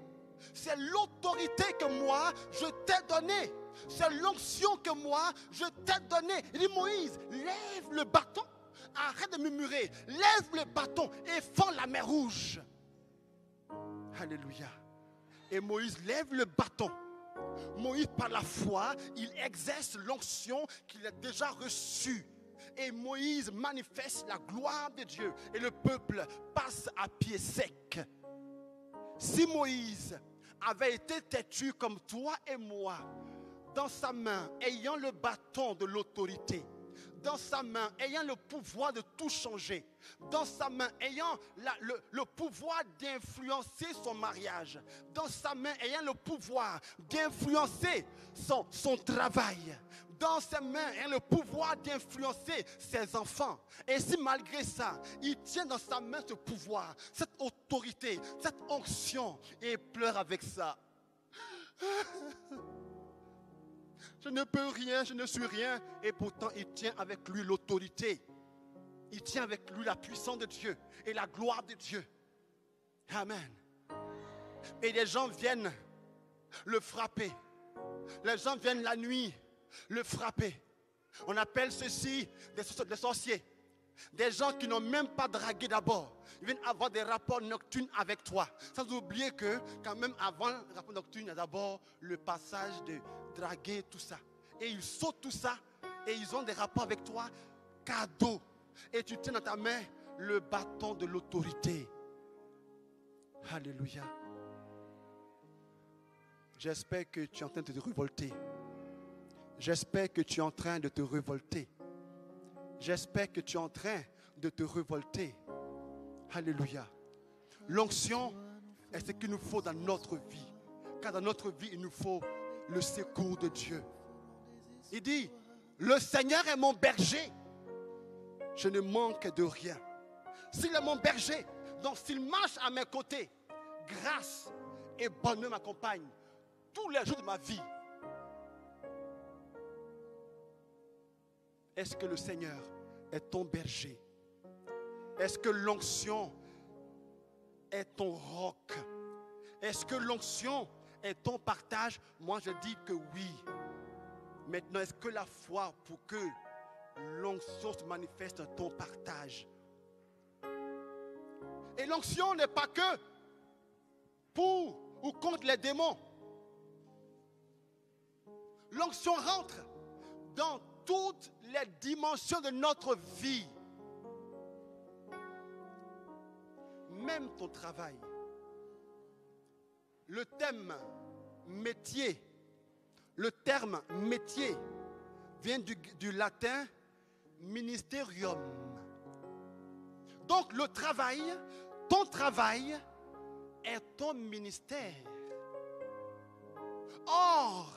C'est l'autorité que moi, je t'ai donnée. C'est l'onction que moi, je t'ai donnée. Il dit, Moïse, lève le bâton. Arrête de murmurer. Lève le bâton et fends la mer rouge. Alléluia. Et Moïse lève le bâton. Moïse, par la foi, il exerce l'onction qu'il a déjà reçue. Et Moïse manifeste la gloire de Dieu. Et le peuple passe à pied sec. Si Moïse avait été têtu comme toi et moi, dans sa main, ayant le bâton de l'autorité, dans sa main, ayant le pouvoir de tout changer, dans sa main, ayant le pouvoir d'influencer son mariage, dans sa main, ayant le pouvoir d'influencer son travail, dans ses mains, ayant le pouvoir d'influencer ses enfants. Et si malgré ça, il tient dans sa main ce pouvoir, cette autorité, cette onction, et il pleure avec ça. Je ne peux rien, je ne suis rien. Et pourtant, il tient avec lui l'autorité. Il tient avec lui la puissance de Dieu et la gloire de Dieu. Amen. Et les gens viennent le frapper. Les gens viennent la nuit le frapper. On appelle ceci des sorciers. Des gens qui n'ont même pas dragué d'abord. Ils viennent avoir des rapports nocturnes avec toi. Sans oublier que quand même avant le rapport nocturne, il y a d'abord le passage de draguer, tout ça. Et ils sautent tout ça et ils ont des rapports avec toi, cadeau. Et tu tiens dans ta main le bâton de l'autorité. Alléluia. J'espère que tu es en train de te révolter. J'espère que tu es en train de te révolter. J'espère que tu es en train de te révolter. Alléluia. L'onction est ce qu'il nous faut dans notre vie. Car dans notre vie, il nous faut le secours de Dieu. Il dit, le Seigneur est mon berger. Je ne manque de rien. S'il est mon berger, donc s'il marche à mes côtés, grâce et bonheur m'accompagnent tous les jours de ma vie. Est-ce que le Seigneur est ton berger? Est-ce que l'onction est ton roc? Est-ce que l'onction est ton partage? Moi, je dis que oui. Maintenant, est-ce que la foi pour que l'onction se manifeste dans ton partage? Et l'onction n'est pas que pour ou contre les démons. L'onction rentre dans toutes les dimensions de notre vie. Même ton travail. Le terme métier vient du latin ministerium. Donc le travail, ton travail est ton ministère. Or,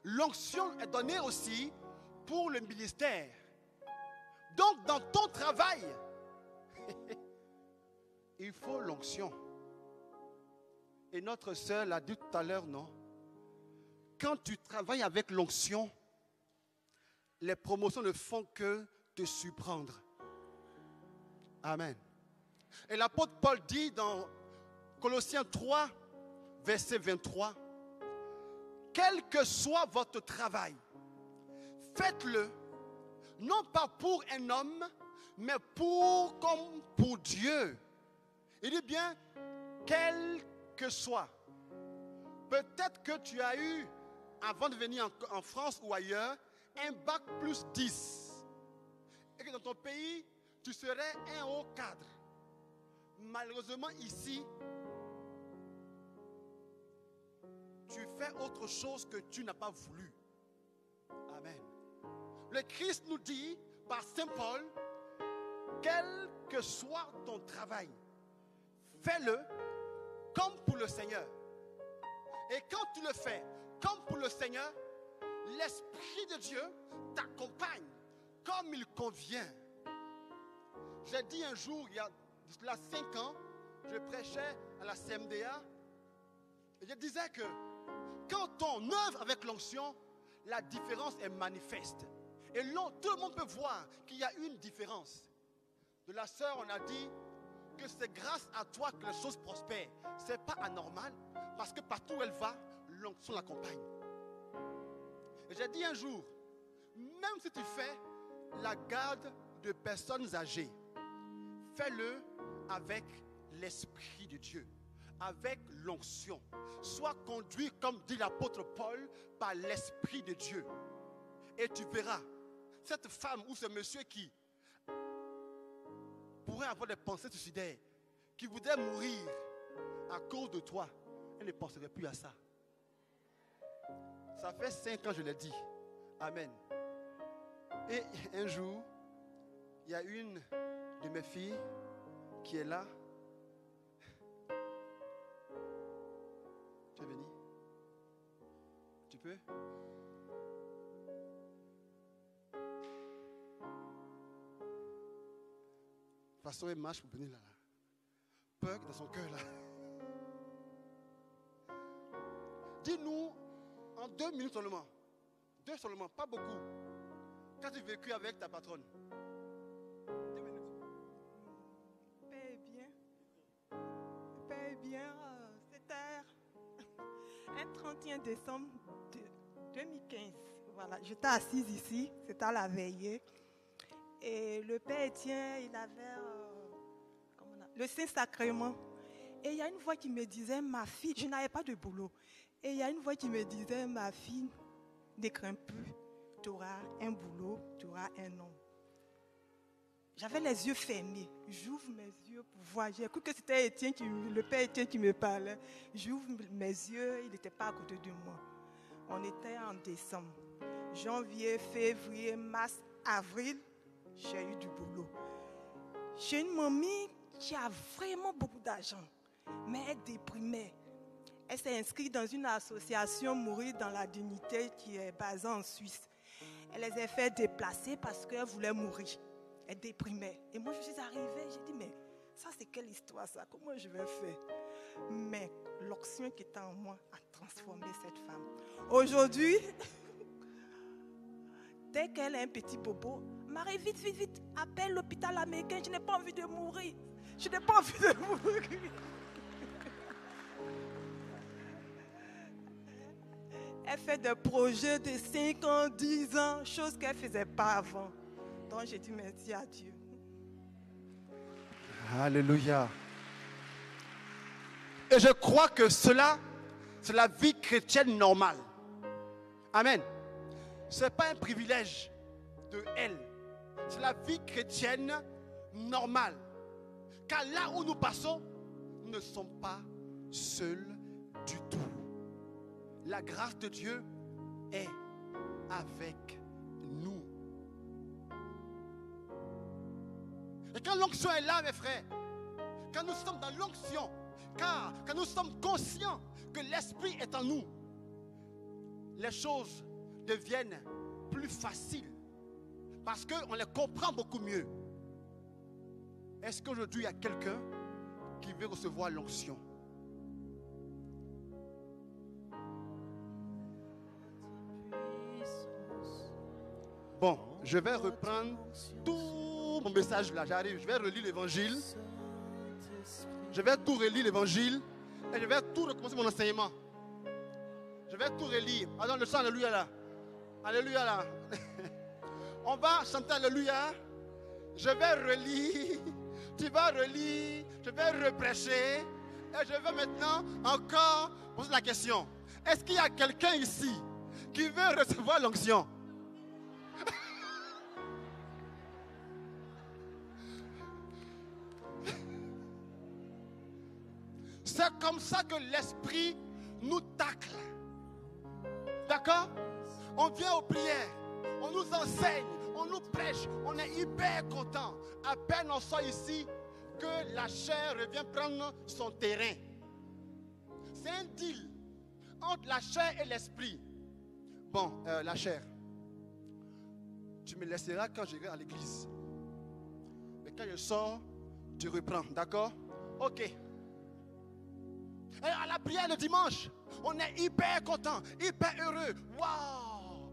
l'onction est donnée aussi pour le ministère. Donc dans ton travail, il faut l'onction. Et notre sœur l'a dit tout à l'heure, non? Quand tu travailles avec l'onction, les promotions ne font que te surprendre. Amen. Et l'apôtre Paul dit dans Colossiens 3, verset 23, quel que soit votre travail, faites-le, non pas pour un homme, mais comme pour Dieu. Il dit bien, quel que soit. Peut-être que tu as eu, avant de venir en France ou ailleurs, un bac plus 10. Et que dans ton pays, tu serais un haut cadre. Malheureusement, ici, tu fais autre chose que tu n'as pas voulu. Amen. Le Christ nous dit, par Saint Paul, quel que soit ton travail, fais-le comme pour le Seigneur. Et quand tu le fais comme pour le Seigneur, l'Esprit de Dieu t'accompagne comme il convient. J'ai dit un jour, il y a 5 ans, je prêchais à la CMDA, et je disais que quand on œuvre avec l'onction, la différence est manifeste. Et tout le monde peut voir qu'il y a une différence. De la sœur, on a dit que c'est grâce à toi que les choses prospèrent. Ce n'est pas anormal, parce que partout où elle va, l'onction l'accompagne. Et j'ai dit un jour, même si tu fais la garde de personnes âgées, fais-le avec l'Esprit de Dieu, avec l'onction. Sois conduit, comme dit l'apôtre Paul, par l'Esprit de Dieu. Et tu verras, cette femme ou ce monsieur qui pourrait avoir des pensées suicidaires, qui voudrait mourir à cause de toi, elle ne penserait plus à ça. Ça fait 5 ans, je l'ai dit. Amen. Et un jour, il y a une de mes filles qui est là. Tu es venu? Tu peux? De toute façon, elle marche pour venir là. Peur dans son cœur là. Dis-nous en 2 minutes seulement. 2 seulement, pas beaucoup. Quand tu as vécu avec ta patronne? 2 minutes. Paix bien. Paix bien. C'était un 31 décembre 2015. Voilà, j'étais assise ici. C'était à la veillée. Et le Père Étienne, il avait le Saint-Sacrement. Et il y a une voix qui me disait, ma fille, je n'avais pas de boulot. Et il y a une voix qui me disait, ma fille, ne crains plus, tu auras un boulot, tu auras un nom. J'avais les yeux fermés. J'ouvre mes yeux pour voir. J'ai cru que c'était le Père Étienne qui me parlait. J'ouvre mes yeux, il n'était pas à côté de moi. On était en décembre. Janvier, février, mars, avril, j'ai eu du boulot. J'ai une mamie qui a vraiment beaucoup d'argent, mais elle est déprimée. Elle s'est inscrite dans une association Mourir dans la dignité qui est basée en Suisse. Elle les a fait déplacer parce qu'elle voulait mourir. Elle déprimait. Et moi, je suis arrivée, j'ai dit, mais ça, c'est quelle histoire ça? Comment je vais faire? Mais l'onction qui était en moi a transformé cette femme. Aujourd'hui, dès qu'elle a un petit bobo, Marie, vite, vite, vite, appelle l'hôpital américain. Je n'ai pas envie de mourir. Je n'ai pas envie de mourir. Elle fait des projets de 5 ans, 10 ans, choses qu'elle ne faisait pas avant. Donc, j'ai dit merci à Dieu. Alléluia. Et je crois que cela, c'est la vie chrétienne normale. Amen. Ce n'est pas un privilège de elle. C'est la vie chrétienne normale. Car là où nous passons, nous ne sommes pas seuls du tout. La grâce de Dieu est avec nous. Et quand l'onction est là, mes frères, quand nous sommes dans l'onction, quand nous sommes conscients que l'Esprit est en nous, les choses deviennent plus faciles parce qu'on les comprend beaucoup mieux. Est-ce qu'aujourd'hui il y a quelqu'un qui veut recevoir l'onction? Bon, je vais reprendre tout mon message là. J'arrive, je vais relire l'évangile. Je vais tout relire l'évangile. Et je vais tout recommencer mon enseignement. Je vais tout relire. Pardon, le chant Alléluia là. Alléluia là. On va chanter Alléluia. Je vais relire. Tu vas relire. Je vais reprêcher. Et je vais maintenant encore poser la question. Est-ce qu'il y a quelqu'un ici qui veut recevoir l'onction? C'est comme ça que l'Esprit nous tacle. D'accord? On vient aux prières, on nous enseigne, on nous prêche, on est hyper content. À peine on sort ici que la chair revient prendre son terrain. C'est un deal entre la chair et l'esprit. Bon, la chair, tu me laisseras quand j'irai à l'église. Mais quand je sors, tu reprends, d'accord? Ok. Et à la prière le dimanche, on est hyper content, hyper heureux. Waouh!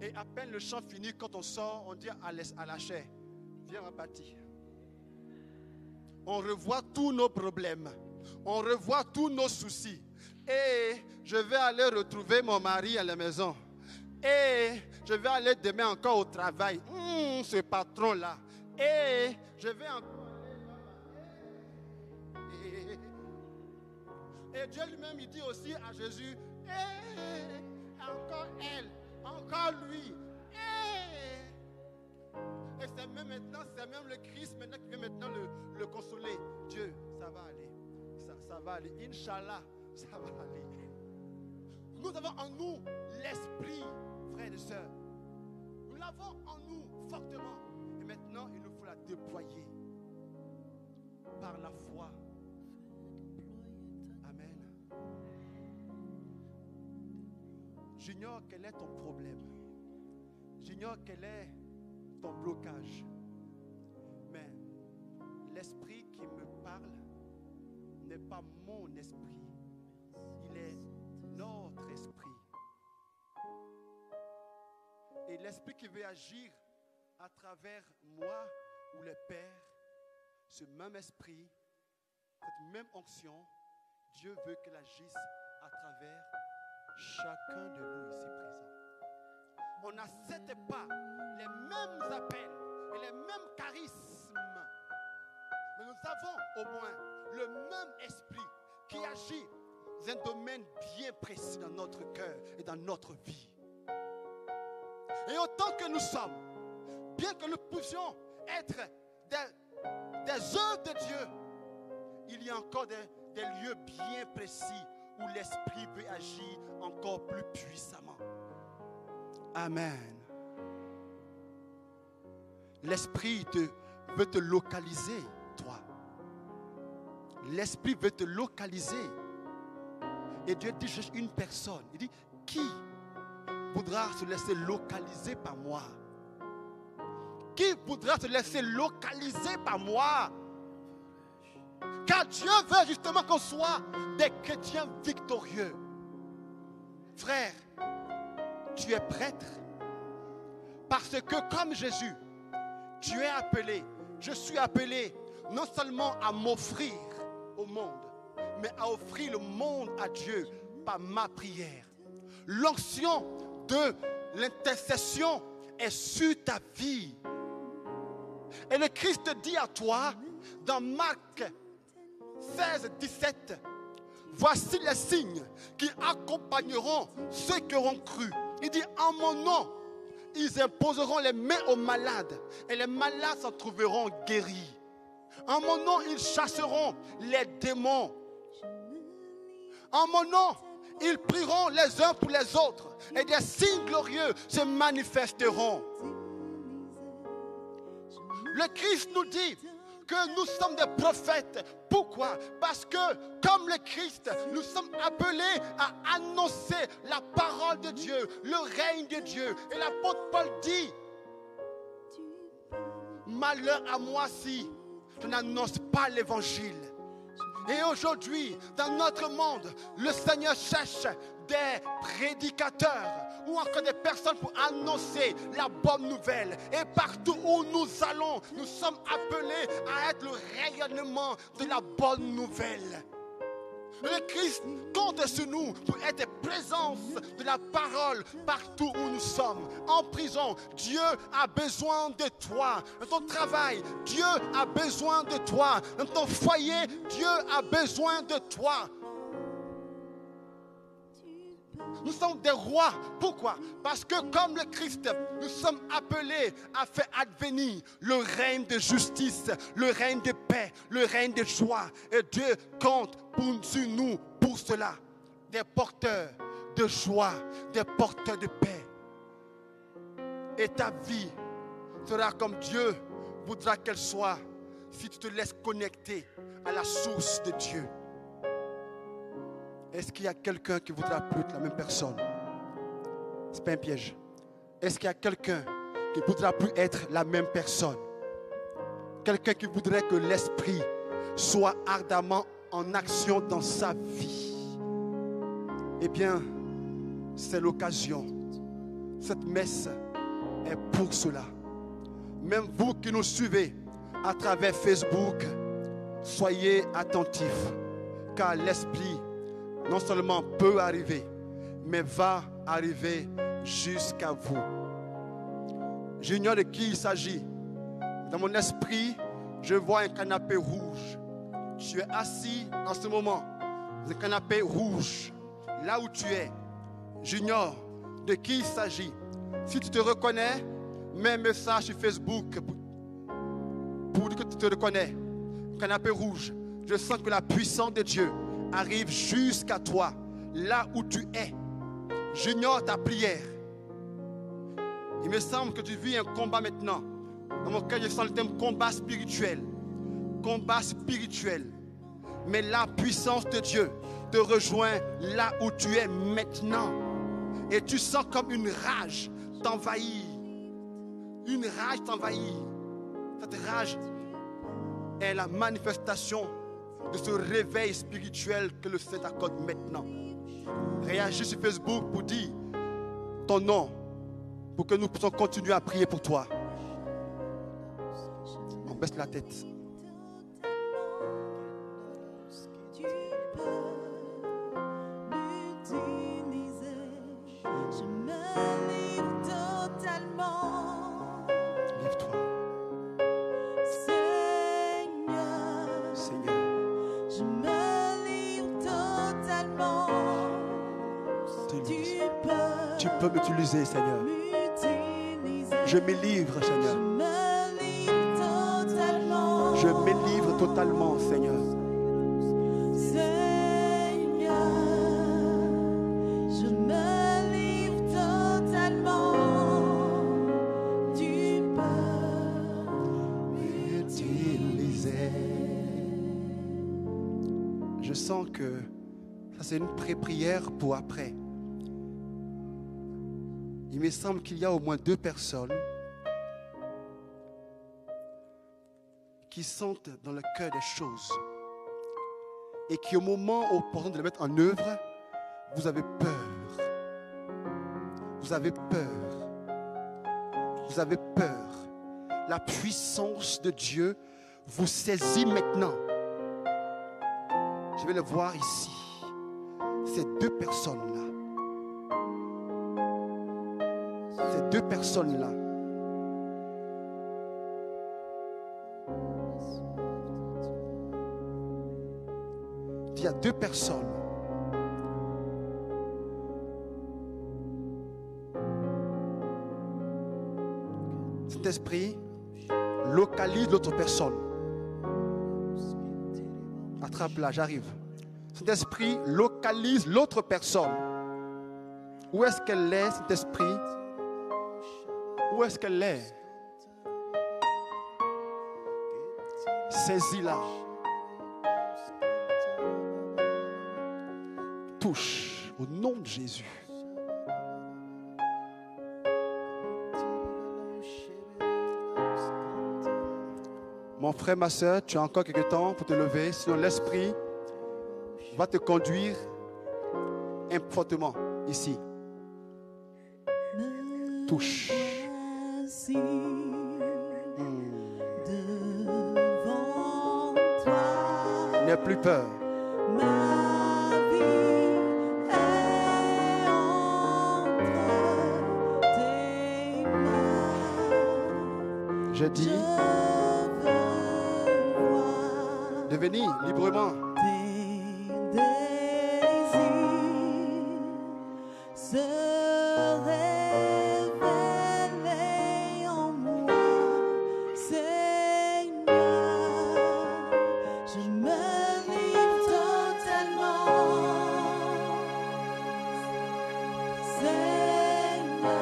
Et à peine le chant fini, quand on sort, on dit à la chair, viens ma bâtie. On revoit tous nos problèmes, on revoit tous nos soucis. Et je vais aller retrouver mon mari à la maison. Et je vais aller demain encore au travail. Ce patron-là. Et je vais encore. Et Dieu lui-même, il dit aussi à Jésus, encore elle, encore lui. Et c'est même maintenant, c'est même le Christ maintenant qui vient maintenant le consoler. Dieu, ça va aller. Ça va aller. Inch'Allah, ça va aller. Nous avons en nous l'esprit, frères et sœurs. Nous l'avons en nous fortement. Et maintenant, il nous faut la déployer par la foi. J'ignore quel est ton problème. J'ignore quel est ton blocage. Mais l'esprit qui me parle n'est pas mon esprit. Il est notre esprit. Et l'esprit qui veut agir à travers moi ou le Père, ce même esprit, cette même onction, Dieu veut qu'elle agisse à travers chacun de nous ici présents. On n'accepte pas les mêmes appels et les mêmes charismes. Mais nous avons au moins le même esprit qui agit dans un domaine bien précis dans notre cœur et dans notre vie. Et autant que nous sommes, bien que nous puissions être des œuvres de Dieu, il y a encore des lieux bien précis où l'Esprit peut agir encore plus puissamment. Amen. L'Esprit veut te localiser, toi. l'Esprit veut te localiser. Et Dieu dit juste une personne. Il dit, qui voudra se laisser localiser par moi? Qui voudra se laisser localiser par moi? Car Dieu veut justement qu'on soit des chrétiens victorieux. Frère, tu es prêtre. Parce que comme Jésus, tu es appelé, je suis appelé non seulement à m'offrir au monde, mais à offrir le monde à Dieu par ma prière. L'onction de l'intercession est sur ta vie. Et le Christ dit à toi, dans Marc 16, 17, voici les signes qui accompagneront ceux qui auront cru. Il dit, en mon nom, ils imposeront les mains aux malades et les malades s'en trouveront guéris. En mon nom, ils chasseront les démons. En mon nom, ils prieront les uns pour les autres et des signes glorieux se manifesteront. Le Christ nous dit que nous sommes des prophètes. Pourquoi? Parce que, comme le Christ, nous sommes appelés à annoncer la parole de Dieu, le règne de Dieu. Et l'apôtre Paul dit, malheur à moi si je n'annonce pas l'évangile. Et aujourd'hui, dans notre monde, le Seigneur cherche des prédicateurs ou encore des personnes pour annoncer la bonne nouvelle. Et partout où nous allons, nous sommes appelés à être le rayonnement de la bonne nouvelle. Le Christ compte sur nous pour être présence de la parole partout où nous sommes. En prison, Dieu a besoin de toi. Dans ton travail, Dieu a besoin de toi. Dans ton foyer, Dieu a besoin de toi. Nous sommes des rois. Pourquoi? Parce que comme le Christ, nous sommes appelés à faire advenir le règne de justice, le règne de paix, le règne de joie. Et Dieu compte sur nous pour cela. Des porteurs de joie, des porteurs de paix. Et ta vie sera comme Dieu voudra qu'elle soit si tu te laisses connecter à la source de Dieu. Est-ce qu'il y a quelqu'un qui voudra plus être la même personne? Ce n'est pas un piège. Est-ce qu'il y a quelqu'un qui ne voudra plus être la même personne? Quelqu'un qui voudrait que l'esprit soit ardemment en action dans sa vie? Eh bien, c'est l'occasion. Cette messe est pour cela. Même vous qui nous suivez à travers Facebook, soyez attentifs, car l'esprit non seulement peut arriver, mais va arriver jusqu'à vous. J'ignore de qui il s'agit. Dans mon esprit, je vois un canapé rouge. Tu es assis en ce moment dans un canapé rouge. Là où tu es, j'ignore de qui il s'agit. Si tu te reconnais, mets un message sur Facebook pour dire que tu te reconnais. Canapé rouge. Je sens que la puissance de Dieu arrive jusqu'à toi, là où tu es. J'ignore ta prière. Il me semble que tu vis un combat maintenant. Dans mon cœur, je sens le thème combat spirituel. Combat spirituel. Mais la puissance de Dieu te rejoint là où tu es maintenant. Et tu sens comme une rage t'envahir. Une rage t'envahir. Cette rage est la manifestation de ce réveil spirituel que le Seigneur t'accorde maintenant. Réagis sur Facebook pour dire ton nom, pour que nous puissions continuer à prier pour toi. On baisse la tête. Tu peux m'utiliser, Seigneur. Je me livre, Seigneur. Je me livre totalement, Seigneur. Je me livre totalement. Tu peux m'utiliser. sens que ça c'est une prière pour après. Il me semble qu'il y a au moins 2 personnes qui sentent dans le cœur des choses et qui au moment opportun de les mettre en œuvre, vous avez peur. Vous avez peur. Vous avez peur. La puissance de Dieu vous saisit maintenant. Je vais le voir ici. Ces 2 personnes-là. Ces 2 personnes-là. Il y a 2 personnes. Cet esprit localise l'autre personne. Attrape-la, j'arrive. Cet esprit localise l'autre personne. Où est-ce qu'elle est, cet esprit? Où est-ce qu'elle est? Saisis-la. Touche au nom de Jésus. Mon frère, ma soeur, tu as encore quelques temps pour te lever, sinon l'esprit va te conduire fortement ici. Touche. N'aie plus peur. Je dis de venir librement. Tes désirs se révéler en moi, Seigneur. Je me livre totalement, Seigneur.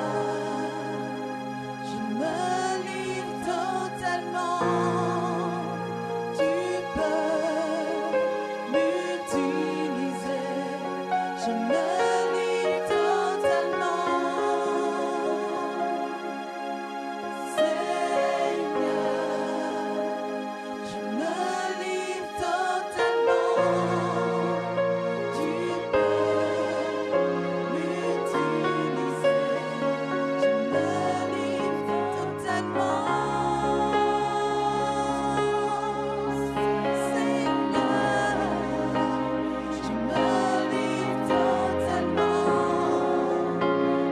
Je me livre totalement. Tu peux m'utiliser. Je me livre totalement, Seigneur. Je me livre totalement. Tu peux m'utiliser. Je me livre totalement, Seigneur. Je me livre totalement.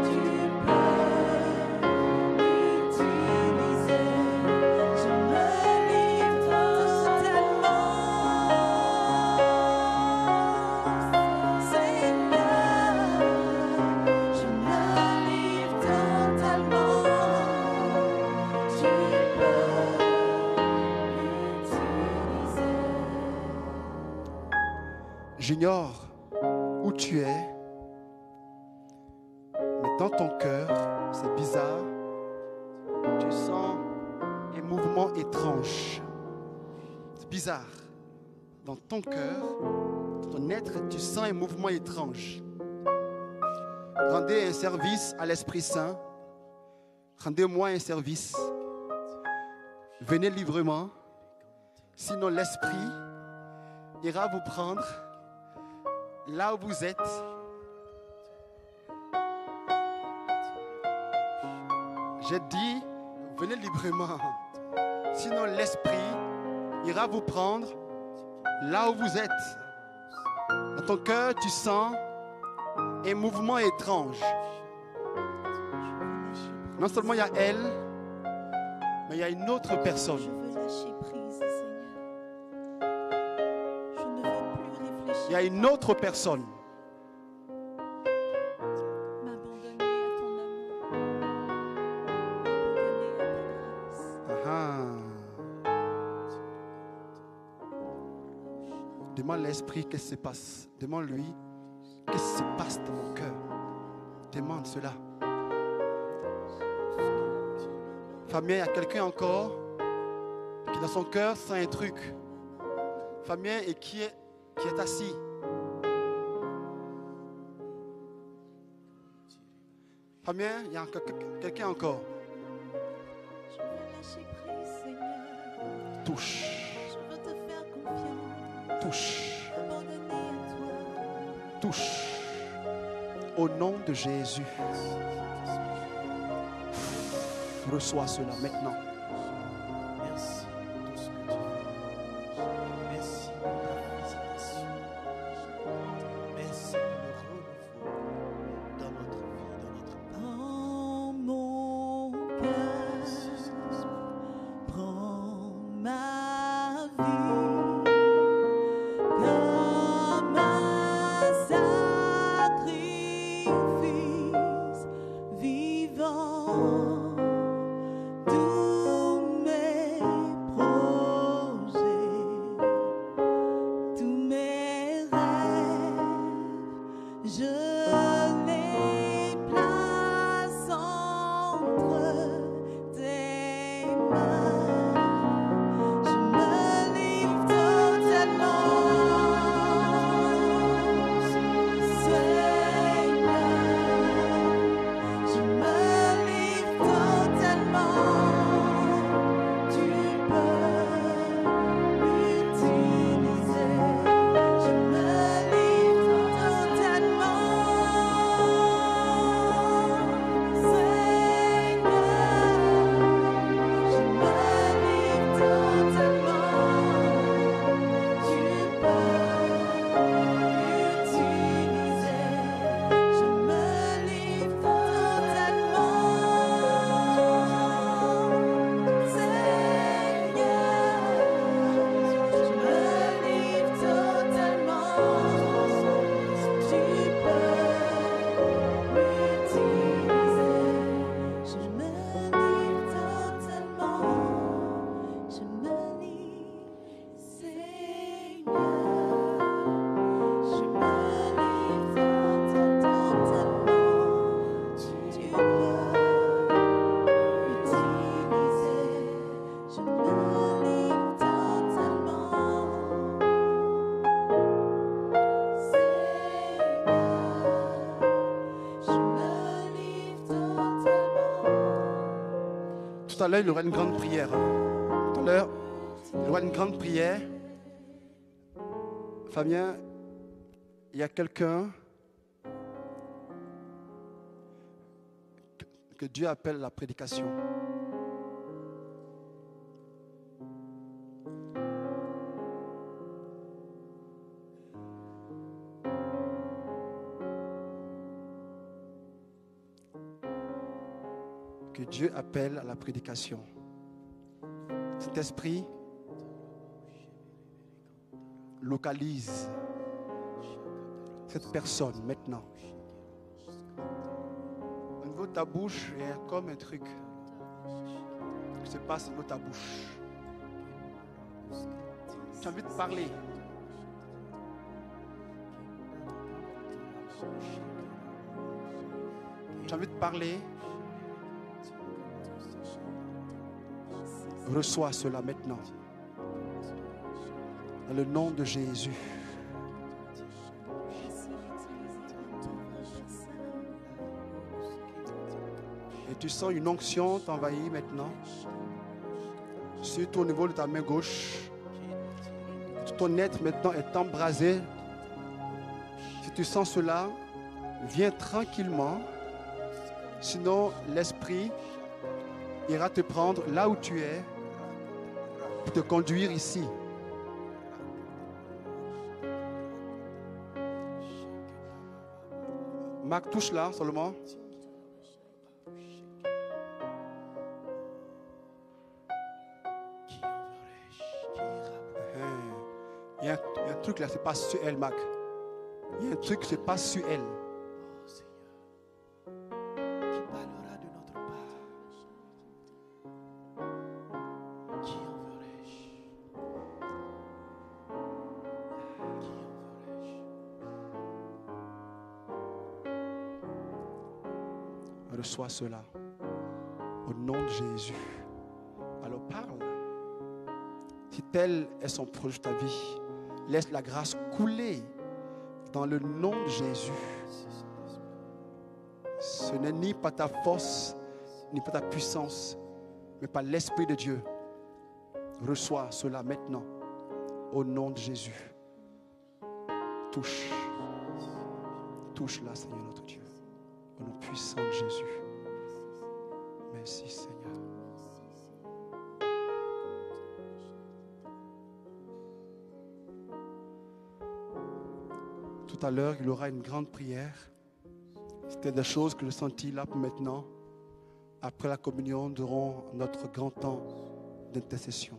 Tu peux m'utiliser. Je me livre totalement, Seigneur. Je me livre totalement. Tu peux m'utiliser. J'ignore où tu es, mais dans ton cœur, c'est bizarre, tu sens un mouvement étrange. C'est bizarre. Dans ton cœur, dans ton être, tu sens un mouvement étrange. Rendez un service à l'Esprit Saint. Rendez-moi un service. Venez librement. Sinon, l'Esprit ira vous prendre là où vous êtes. J'ai dit, venez librement. Sinon, l'Esprit ira vous prendre là où vous êtes. Dans ton cœur, tu sens un mouvement étrange. Non seulement il y a elle, mais il y a une autre personne. Je veux lâcher prise, Seigneur. Je ne veux plus réfléchir. Il y a une autre personne. M'abandonner à ton amour. M'abandonner à ta grâce. Demande l'Esprit qu'est-ce qui se passe. Demande-lui qu'est-ce qui se passe dans mon cœur. Demande cela. Fabien, il y a quelqu'un encore qui dans son cœur sent un truc. Fabien, et qui est qui est assis. Fabien, il y a quelqu'un encore. Je veux lâcher prise, Seigneur. Touche, Je veux te faire confiance. touche, Abandonner à toi. touche. Au nom de Jésus. Reçois cela maintenant. Merci pour tout ce que tu fais. Merci pour ta visitation. Merci pour le renouveau dans notre vie, dans notre part. Prends mon cœur, prends ma vie comme un sacrifice vivant. Tous mes projets, tous mes rêves, je les place entre tes mains. Je me livre totalement, Seigneur. Je me livre totalement. Tu peux m'utiliser. Je me livre totalement, Seigneur. Je me livre totalement. Tu peux m'utiliser. Je me livre totalement, Seigneur. Je me livre totalement. Tu peux m'utiliser. Je me livre totalement. Je me livre, Seigneur. Je me livre totalement. Tu peux m'utiliser. Je me livre totalement, Seigneur. Je me livre totalement. Tout à l'heure, il y aura une grande prière. Tout à l'heure, il y aura une grande prière. Fabien, il y a quelqu'un que Dieu appelle à la prédication. Que Dieu appelle à la prédication. Cet esprit localise cette personne maintenant. Au niveau de ta bouche, il y a comme un truc qui se passe au niveau de ta bouche. Tu as envie de parler. Tu as envie de parler. Reçois cela maintenant. Dans le nom de Jésus. Et tu sens une onction t'envahir maintenant. Surtout au niveau de ta main gauche. Tout ton être maintenant est embrasé. Si tu sens cela, viens tranquillement. Sinon, l'esprit ira te prendre là où tu es pour te conduire ici. Marc, touche là seulement. Il y a un truc là, c'est pas sur elle, Marc. Il y a un truc qui se passe sur elle. Oh Seigneur, qui parlera de notre part. Qui enverrai-je? Qui enverrai-je? Reçois cela. Au nom de Jésus. Alors parle. Si tel est son projet de ta vie, Laisse la grâce couler dans le nom de Jésus. Ce n'est ni par ta force, ni par ta puissance, mais par l'Esprit de Dieu. Reçois cela maintenant, au nom de Jésus. Touche. Touche-la, Seigneur notre Dieu. Au nom puissant de Jésus. Merci, Seigneur. Tout à l'heure, il y aura une grande prière. C'était des choses que je sentis là maintenant. Après la communion, nous aurons notre grand temps d'intercession.